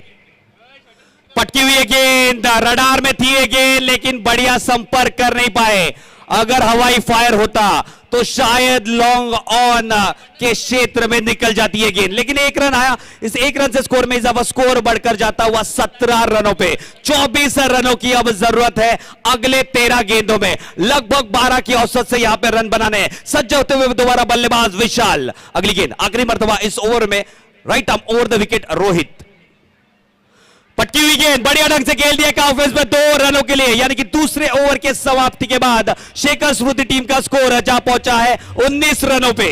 पटकी हुई है गेंद, रडार में थी ये गेंद लेकिन बढ़िया संपर्क कर नहीं पाए। अगर हवाई फायर होता तो शायद लॉन्ग ऑन के क्षेत्र में निकल जाती है गेंद, लेकिन एक रन आया। इस एक रन से स्कोर में इजाफा, स्कोर बढ़कर जाता हुआ 17 रनों पे। 24 रनों की अब जरूरत है अगले 13 गेंदों में। लगभग 12 की औसत से यहां पे रन बनाने हैं। सज्ज होते हुए दोबारा बल्लेबाज विशाल। अगली गेंद आखिरी मर्तबा इस ओवर में, right arm over the wicket Rohit, पटकी हुई गेंद बढ़िया ढंग से खेल दिया काउफेस में 2 रनों के लिए, यानी कि दूसरे ओवर के समाप्ति के बाद शेखर स्मृति टीम का स्कोर जा पहुंचा है 19 रनों पे।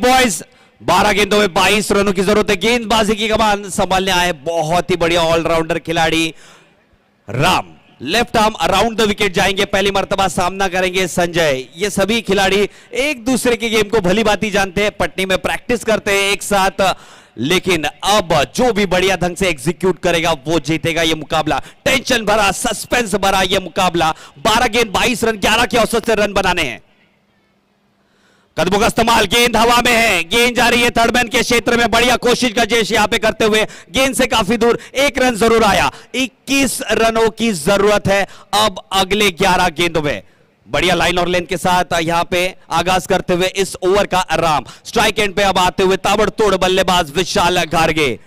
बॉयज 12 गेंदों में 22 रनों की जरूरत है। गेंदबाजी की कमान संभालने आए बहुत ही बढ़िया ऑलराउंडर खिलाड़ी Ram, left arm around the wicket जाएंगे, पहली मर्तबा सामना करेंगे संजय। ये सभी खिलाड़ी एक दूसरे के गेम को भली भांति जानते हैं, पटनी में प्रैक्टिस करते हैं एक साथ, लेकिन अब जो भी बढ़िया ढंग से एग्जीक्यूट करेगा वो जीतेगा ये मुकाबला। टेंशन भरा, सस्पेंस भरा ये मुकाबला। 12 गेंद 22 रन, 11 की औसत से रन बनाने हैं। कदमों का इस्तेमाल, गेंद हवा में है, गेंद जा रही है थर्ड मैन के क्षेत्र में। बढ़िया कोशिश का जेश यहां पे करते हुए गेंद से काफी दूर, एक रन जरूर आया। 21 रनों की जरूरत है अब अगले 11 गेंदों में। बढ़िया लाइन और लेंथ के साथ यहां पे आगाज करते हुए इस ओवर का आराम। स्ट्राइक एंड पे अब आते हुए ताबड़तोड़ बल्लेबाज विशाल गार्गे।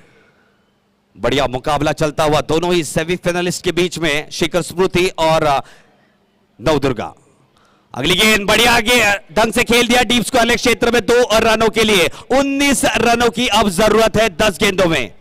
बढ़िया मुकाबला चलता हुआ दोनों ही सेमीफाइनलिस्ट के बीच में, शेखर स्मृति और नवदुर्गा। अगली गेंद बढ़िया आगे ढंग से खेल दिया डीप स्क्वायर क्षेत्र में 2 रनों के लिए। 19 रनों की अब जरूरत है 10 गेंदों में।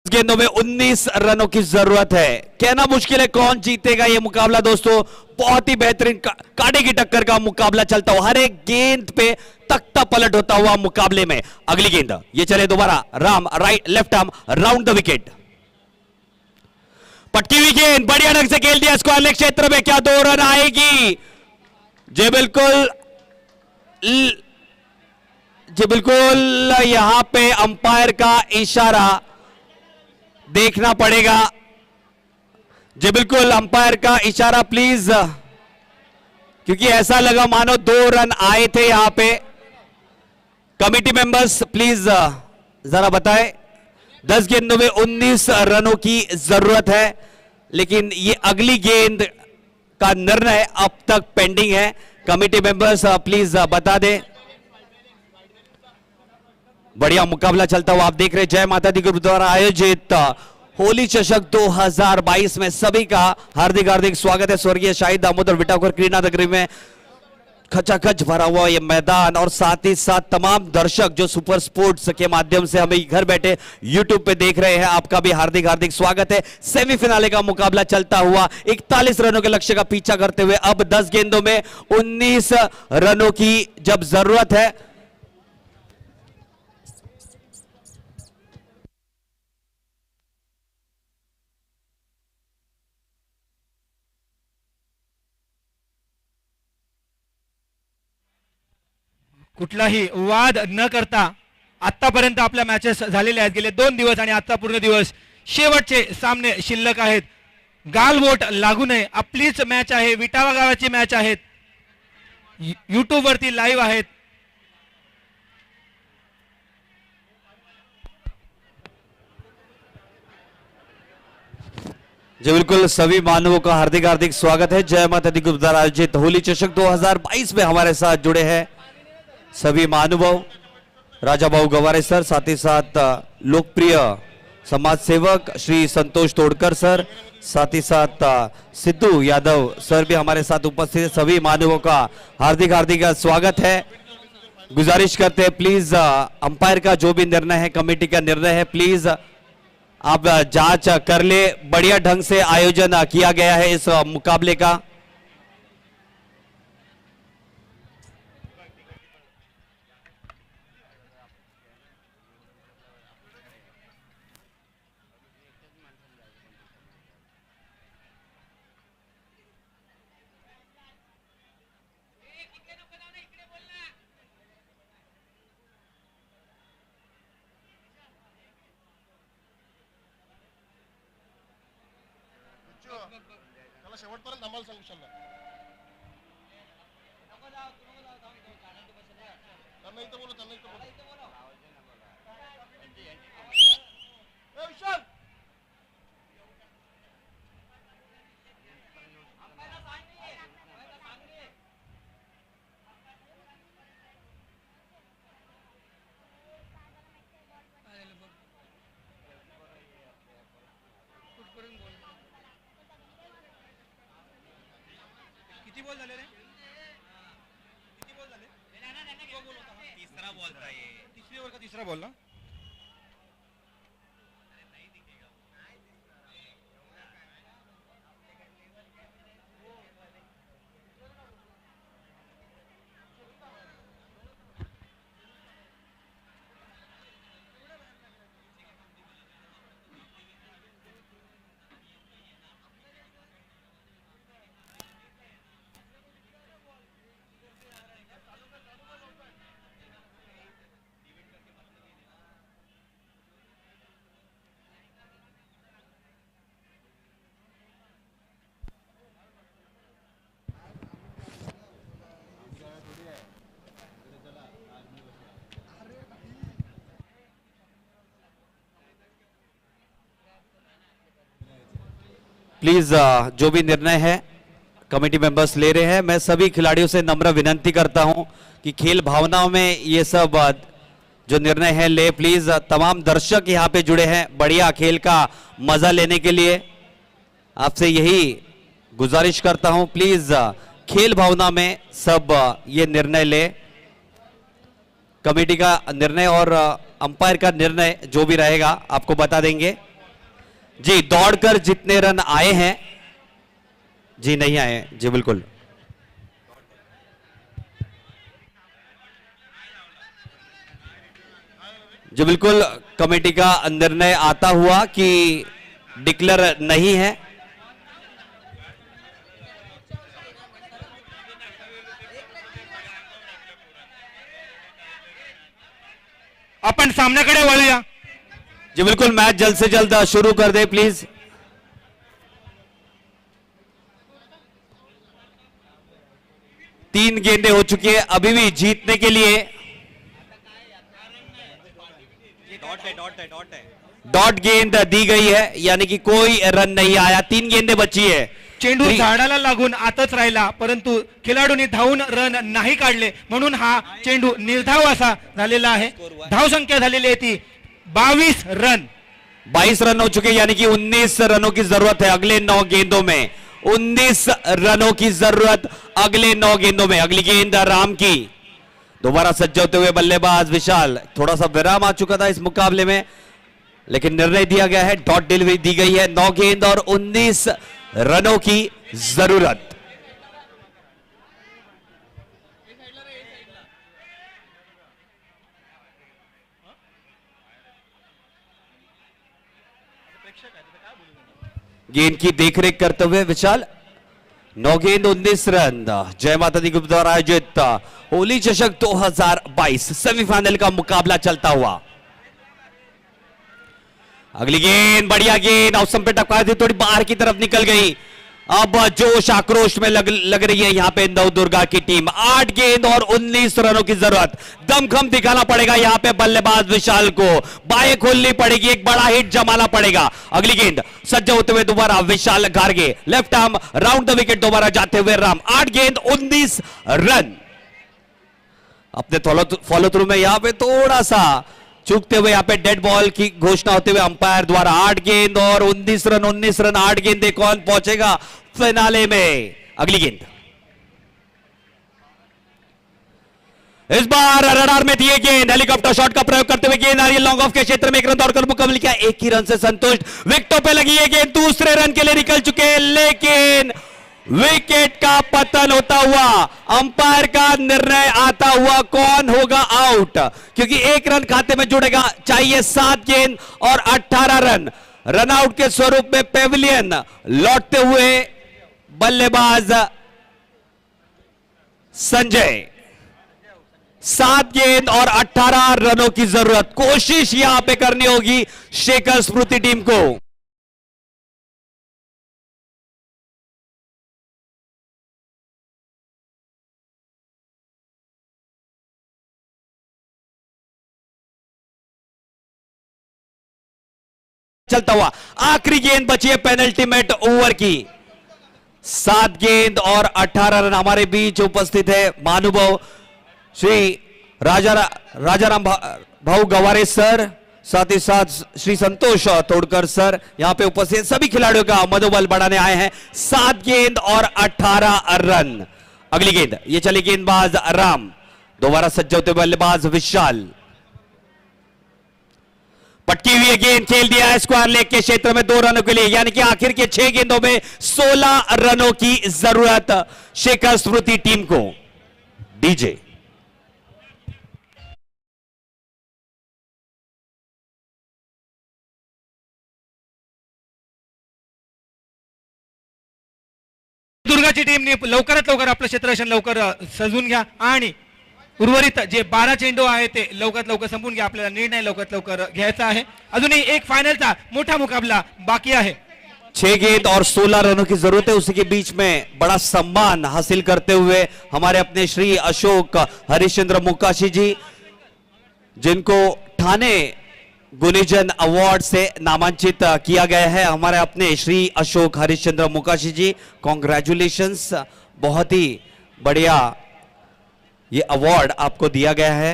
गेंदों में 19 रनों की जरूरत है। कहना मुश्किल है कौन जीतेगा ये मुकाबला दोस्तों। बहुत ही बेहतरीन कांटे की टक्कर का मुकाबला चलता हुआ, हर एक गेंद पे तख्ता पलट होता हुआ मुकाबले में। अगली गेंद ये चले दोबारा Ram, right left arm round the wicket, पटकी हुई गेंद बढ़िया ढंग से खेल दिया स्क्वायर क्षेत्र में। क्या 2 रन आएगी? जी बिल्कुल यहां पे अंपायर का इशारा देखना पड़ेगा। जी बिल्कुल अंपायर का इशारा प्लीज, क्योंकि ऐसा लगा मानो 2 रन आए थे यहां पे। कमिटी मेंबर्स प्लीज जरा बताएं। 10 गेंदों में 19 रनों की जरूरत है, लेकिन ये अगली गेंद का निर्णय अब तक पेंडिंग है। कमिटी मेंबर्स प्लीज बता दें। बढ़िया मुकाबला चलता हुआ आप देख रहे हैं जय माता दी ग्रुप द्वारा आयोजित होली चषक 2022 में सभी का हार्दिक हार्दिक स्वागत है। स्वर्गीय शाहिद दामोदर विटाकर क्रीडा नगरी में खचाखच भरा हुआ ये मैदान, और साथ ही साथ तमाम दर्शक जो सुपर स्पोर्ट्स के माध्यम से हमें घर बैठे यूट्यूब पे देख रहे हैं, आपका भी हार्दिक हार्दिक स्वागत है। सेमीफिनाले का मुकाबला चलता हुआ 41 रनों के लक्ष्य का पीछा करते हुए अब 10 गेंदों में 19 रनों की जब जरूरत है। कुठलाही वाद न करता आतापर्यंत आपल्या मॅचेस झालेल्या आहेत. गेले 2 दिवस आणि आजचा पूर्ण दिवस शेवटचे सामने शिल्लक आहेत. गालबोट लागू नये. आपलीच मॅच आहे, विटावा गावाची मॅच आहेत. YouTube वरती लाईव्ह आहेत. जी बिल्कुल, सभी मानवों का हार्दिक हार्दिक स्वागत है. जय माता दी गुरुद्वारा आयोजित होली चषक 2022 में हमारे साथ जुड़े हैं सभी महानुभाव, राजा भाऊ गवारे सर, साथ ही साथ लोकप्रिय समाज सेवक श्री संतोष तोड़कर सर, साथ ही साथ सिद्धू यादव सर भी हमारे साथ उपस्थित है. सभी महानुभावों का हार्दिक हार्दिक स्वागत है. गुजारिश करते हैं प्लीज अंपायर का जो भी निर्णय है, कमेटी का निर्णय है, प्लीज आप जांच कर ले. बढ़िया ढंग से आयोजन किया गया है इस मुकाबले का. त्याला शेवटपर्यंत आम्हाला सांगू शकला त्यांना इथं बोलू त्यांना इथं बोलू ए विशाल किती बॉल झाले रे? किती बॉल झाले? तीसरा बॉल था ये. तिसरी ओव्हर का तिसरा बॉल ना? प्लीज जो भी निर्णय है कमेटी मेंबर्स ले रहे हैं, मैं सभी खिलाड़ियों से नम्र विनंती करता हूं कि खेल भावनाओं में ये सब जो निर्णय है ले. प्लीज तमाम दर्शक यहां पे जुड़े हैं बढ़िया खेल का मजा लेने के लिए. आपसे यही गुजारिश करता हूं, प्लीज खेल भावना में सब ये निर्णय ले. कमेटी का निर्णय और अंपायर का निर्णय जो भी रहेगा आपको बता देंगे. जी, दौड़कर जितने रन आए हैं, जी नहीं आए, जी बिल्कुल. जी बिल्कुल, कमेटी का निर्णय आता हुआ कि डिक्लेयर नहीं है. आपण सामन्याकडे वळूया. जी बिल्कुल, मैच जल्द से जल्द शुरू कर दे प्लीज. तीन गेंदें हो चुकी है अभी भी जीतने के लिए. डॉट गेंद दी गई है, यानी कि कोई रन नहीं आया. 3 गेंदें बची है. चेंडू झाडाला लागून आतच राहिला, परंतु खेळाडूंनी धावून रन नाही काढले, म्हणून हा चेंडू निर्धाव असा झालेला आहे. धाव संख्या झालेली आहे ती 22 रन. 22 रन हो चुके, यानी कि 19 रनों की जरूरत है अगले 9 गेंदों में. 19 रनों की जरूरत अगले 9 गेंदों में. अगली गेंद राम की. दोबारा सज्ज होते हुए बल्लेबाज विशाल. थोड़ा सा विराम आ चुका था इस मुकाबले में, लेकिन निर्णय दिया गया है, डॉट डिलीवरी दी गई है. 9 गेंद और 19 रनों की जरूरत. गेंद की देखरेख करते हुए विशाल 9 गेंद 19 रन। जय माता दी ग्रुप द्वारा आयोजित होली चषक 2022 सेमीफाइनल का मुकाबला चलता हुआ। अगली गेंद बढ़िया गेंद ऑफ स्टंप पे टकराई थी, थोड़ी बाहर की तरफ निकल गई। अब जोश आक्रोश में लग रही है यहां पे नवदुर्गा की टीम। 8 गेंद और 19 रनों की जरूरत। दमखम दिखाना पड़ेगा यहां पे बल्लेबाज विशाल को, बाहें खोलनी पड़ेगी, एक बड़ा हिट जमाना पड़ेगा। अगली गेंद सज्ज होते हुए दोबारा Vishal Garge, left arm round the wicket दोबारा जाते हुए राम। 8 गेंद 19 रन। अपने फॉलो थ्रू में यहां पे थोड़ा सा चूकते हुए यहां पे डेड बॉल की घोषणा होते हुए अंपायर द्वारा। 8 गेंद और 19 रन, 19 रन 8 गेंदे कौन पहुंचेगा फिनाले में। अगली गेंद इस बार रडार में थी ये गेंद, हेलीकॉप्टर शॉट का प्रयोग करते हुए गेंद आ रही है लॉन्ग ऑफ के क्षेत्र में। 1 रन दौड़कर मुकाबला किया, 1 ही रन से संतुष्ट। विकेटों पे लगी ये गेंद, दूसरे रन के लिए निकल चुके, लेकिन विकेट का पतन होता हुआ, अंपायर का निर्णय आता हुआ कौन होगा आउट, क्योंकि 1 रन खाते में जुड़ेगा। चाहिए 7 गेंद और 18 रन। रन आउट के स्वरूप में पेविलियन लौटते हुए बल्लेबाज संजय। 7 गेंद और 18 रनों की जरूरत। कोशिश यहां पे करनी होगी शेखर स्मृति टीम को। चलता हुआ आखिरी गेंद बची है पेनल्टीमेट ओवर की। 7 गेंद और 18 रन। हमारे बीच उपस्थित है महानुभव श्री राजाराम भाऊ गवारे सर, साथ ही साथ श्री संतोष तोड़कर सर यहां पे उपस्थित सभी खिलाड़ियों का मनोबल बढ़ाने आए हैं। 7 गेंद और 18 रन। अगली गेंद ये चली गेंदबाज राम, दोबारा सज्ज होते बल्लेबाज विशाल। पटकी हुई गेंद खेल दिया है स्क्वायर लेग के क्षेत्र में 2 रनों के लिए, यानी कि आखिर के 6 गेंदों में 16 रनों की जरूरत शेखर स्मृति टीम को। डीजे दुर्गाची टीमने लवकरात लवकर आपलं क्षेत्ररक्षण लवकर सजवून घ्या आणि उर्वरित जे 12 चेंडू आहे ते लवकरात लवकर संपून घ्या. आपल्याला निर्णय लवकरात लवकर घ्यायचा आहे. अजूनही एक फायनलचा मोठा मुकाबला बाकी आहे. 6 गेंद और 16 रनों की जरूरत है. उसी के बीच में बड़ा सम्मान हासिल करते हुए हमारे अपने श्री अशोक हरिश्चंद्र मुकाशी जी, जिनको ठाणे गुणीजन अवार्ड से नामांकित किया गया है. हमारे अपने श्री अशोक हरिश्चंद्र मुकाशी जी, कॉन्ग्रेचुलेशंस. बहुत ही बढ़िया ये अवार्ड आपको दिया गया है.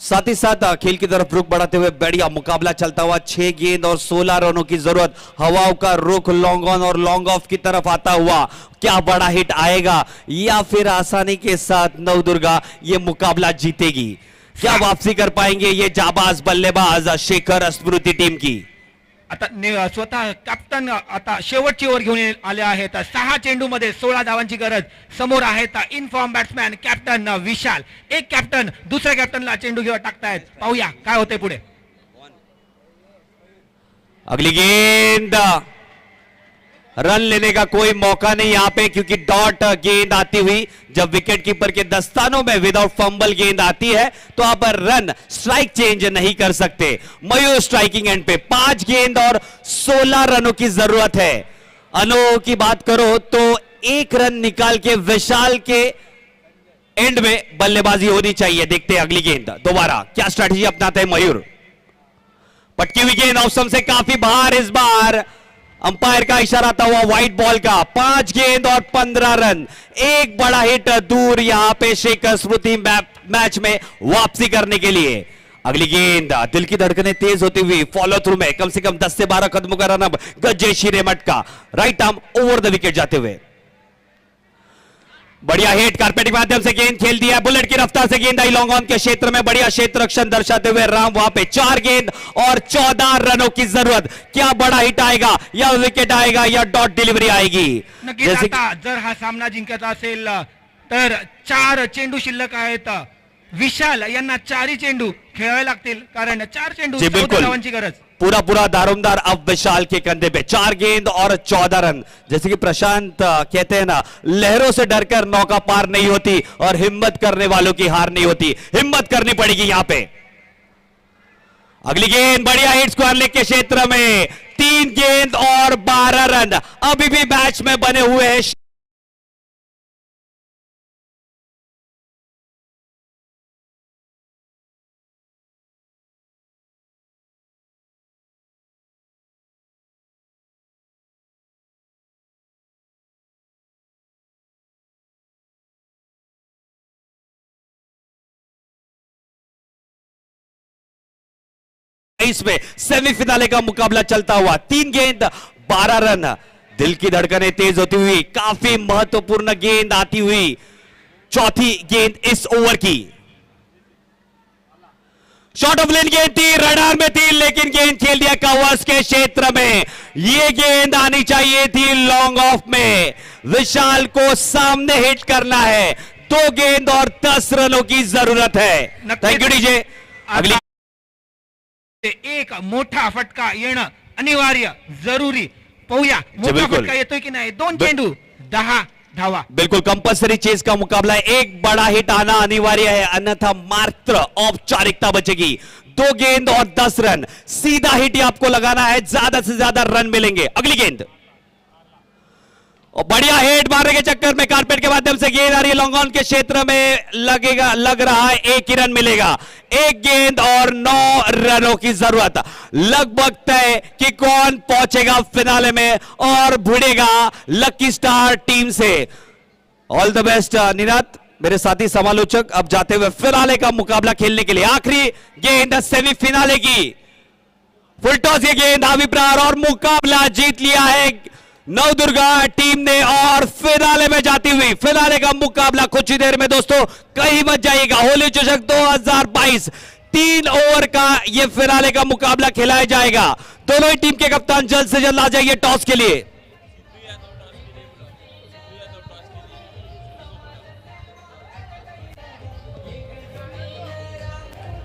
साथ ही साथ खेल की तरफ रुख बढ़ाते हुए बढ़िया मुकाबला चलता हुआ. 6 गेंद और 16 रनों की जरूरत. हवाओं का रुख लॉन्ग ऑन और लॉन्ग ऑफ की तरफ आता हुआ. क्या बड़ा हिट आएगा या फिर आसानी के साथ नवदुर्गा ये मुकाबला जीतेगी? क्या वापसी कर पाएंगे ये जाबाज बल्लेबाज शेखर स्मृति टीम की? आता स्वतः कॅप्टन आता शेवटची ओव्हर घेऊन आले आहेत. 6 चेंडू मध्ये 16 धावांची गरज. समोर आहेत इन फॉर्म बॅट्समॅन कॅप्टन विशाल. एक कॅप्टन दुसऱ्या कॅप्टनला चेंडू घेऊन टाकतायत. पाहूया काय होते पुढे. अगली गेंद, रन लेने का कोई मौका नहीं यहां पे, क्योंकि डॉट गेंद आती हुई जब विकेट कीपर के दस्तानों में विदाउट फंबल गेंद आती है तो आप रन स्ट्राइक चेंज नहीं कर सकते. मयूर स्ट्राइकिंग एंड पे 5 गेंद और 16 रनों की जरूरत है. अनो की बात करो तो 1 रन निकाल के विशाल के एंड में बल्लेबाजी होनी चाहिए. देखते हैं अगली गेंद दोबारा क्या स्ट्रैटेजी अपनाते हैं मयूर. पटकी हुई गेंद ऑफ से काफी बाहर. इस बार अंपायर का इशारा था हुआ व्हाइट बॉल का. 5 गेंद और 15 रन. एक बड़ा हिट दूर यहां पे शेखर स्मृति मैच में वापसी करने के लिए. अगली गेंद, दिल की धड़कनें तेज होती हुई फॉलो थ्रू में कम से कम 10 से 12 कदमों का रन अब गज्जे शीरे मटका. Right arm over the wicket जाते हुए बढ़िया हिट कारपेट के माध्यम से गेंद खेल दिया. बुलेट की रफ्तार से गेंद आई लॉन्ग ऑन के क्षेत्र में. बढ़िया क्षेत्र रक्षण दर्शाते हुए राम वहां पे. 4 गेंद और 14 रनों की जरूरत. क्या बड़ा हिट आएगा या विकेट आएगा या डॉट डिलीवरी आएगी? नक्कीच आता जर हा सामना जिंकायचा असेल तर 4 चेंडू शिल्लक आहेत. विशाल यांना 4 चेंडू खेळावे लागतील कारण 4 चेंडू 14 धावांची गरज. पूरा पूरा दारोमदार अब विशाल के कंधे पे। 4 गेंद और 14 रन। जैसे कि प्रशांत कहते हैं ना, लहरों से डरकर नौका पार नहीं होती और हिम्मत करने वालों की हार नहीं होती। हिम्मत करनी पड़ेगी यहां पे। अगली गेंद बढ़िया हिट स्क्वायर लेग के क्षेत्र में। 3 गेंद और 12 रन अभी भी मैच में बने हुए हैं। इसमें सेमीफिनाले का मुकाबला चलता हुआ। 3 गेंद 12 रन। दिल की धड़कनें तेज होती हुई, काफी महत्वपूर्ण गेंद आती हुई चौथी गेंद इस ओवर की। शॉर्ट ऑफ लेन गेंद थी, रडार में थी, लेकिन गेंद खेल दिया कवर्स के क्षेत्र में। यह गेंद आनी चाहिए थी लॉन्ग ऑफ में। विशाल को सामने हिट करना है। 2 गेंद और 10 रनों की जरूरत है। Thank you DJ. अगली एक मोठा फटका येणं अनिवार्य, जरुरी. पाहूया मोठा बिल्कुल. फटका येतोय की नाही. 2 चेंडू 10 धावा. बिल्कुल कंपल्सरी चेस का मुकाबला है। एक बड़ा हिट आना अनिवार्य है, अन्यथा मात्र औपचारिकता बचेगी। 2 गेंद और 10 रन। सीधा हिट ही आपको लगाना है, ज्यादा से ज्यादा रन मिलेंगे। अगली गेंद और बढ़िया हेड मारने के चक्कर में कारपेट के माध्यम से गेंद आ रही है लॉन्ग ऑन के क्षेत्र में। लगेगा, लग रहा है 1 ही रन मिलेगा। 1 गेंद और 9 रनों की जरूरत। लगभग तय कि कौन पहुंचेगा फिनाले में और भिड़ेगा लकी स्टार टीम से। ऑल द बेस्ट निनाद, मेरे साथी समालोचक। अब जाते हुए फिनाले का मुकाबला खेलने के लिए आखिरी गेंद सेमीफिनाले की। फुल टॉस ये गेंद हावी प्रहार और मुकाबला जीत लिया है नवदुर्गा टीम ने। और फिनाले में जाती हुई, फिनाले का मुकाबला कुछ ही देर में दोस्तों, कहीं मत जाइएगा। होली चषक 2022 3 ओवर का ये फिनाले का मुकाबला खिलाया जाएगा। दोनों ही टीम के कप्तान जल्द से जल्द आ जाइए टॉस के लिए।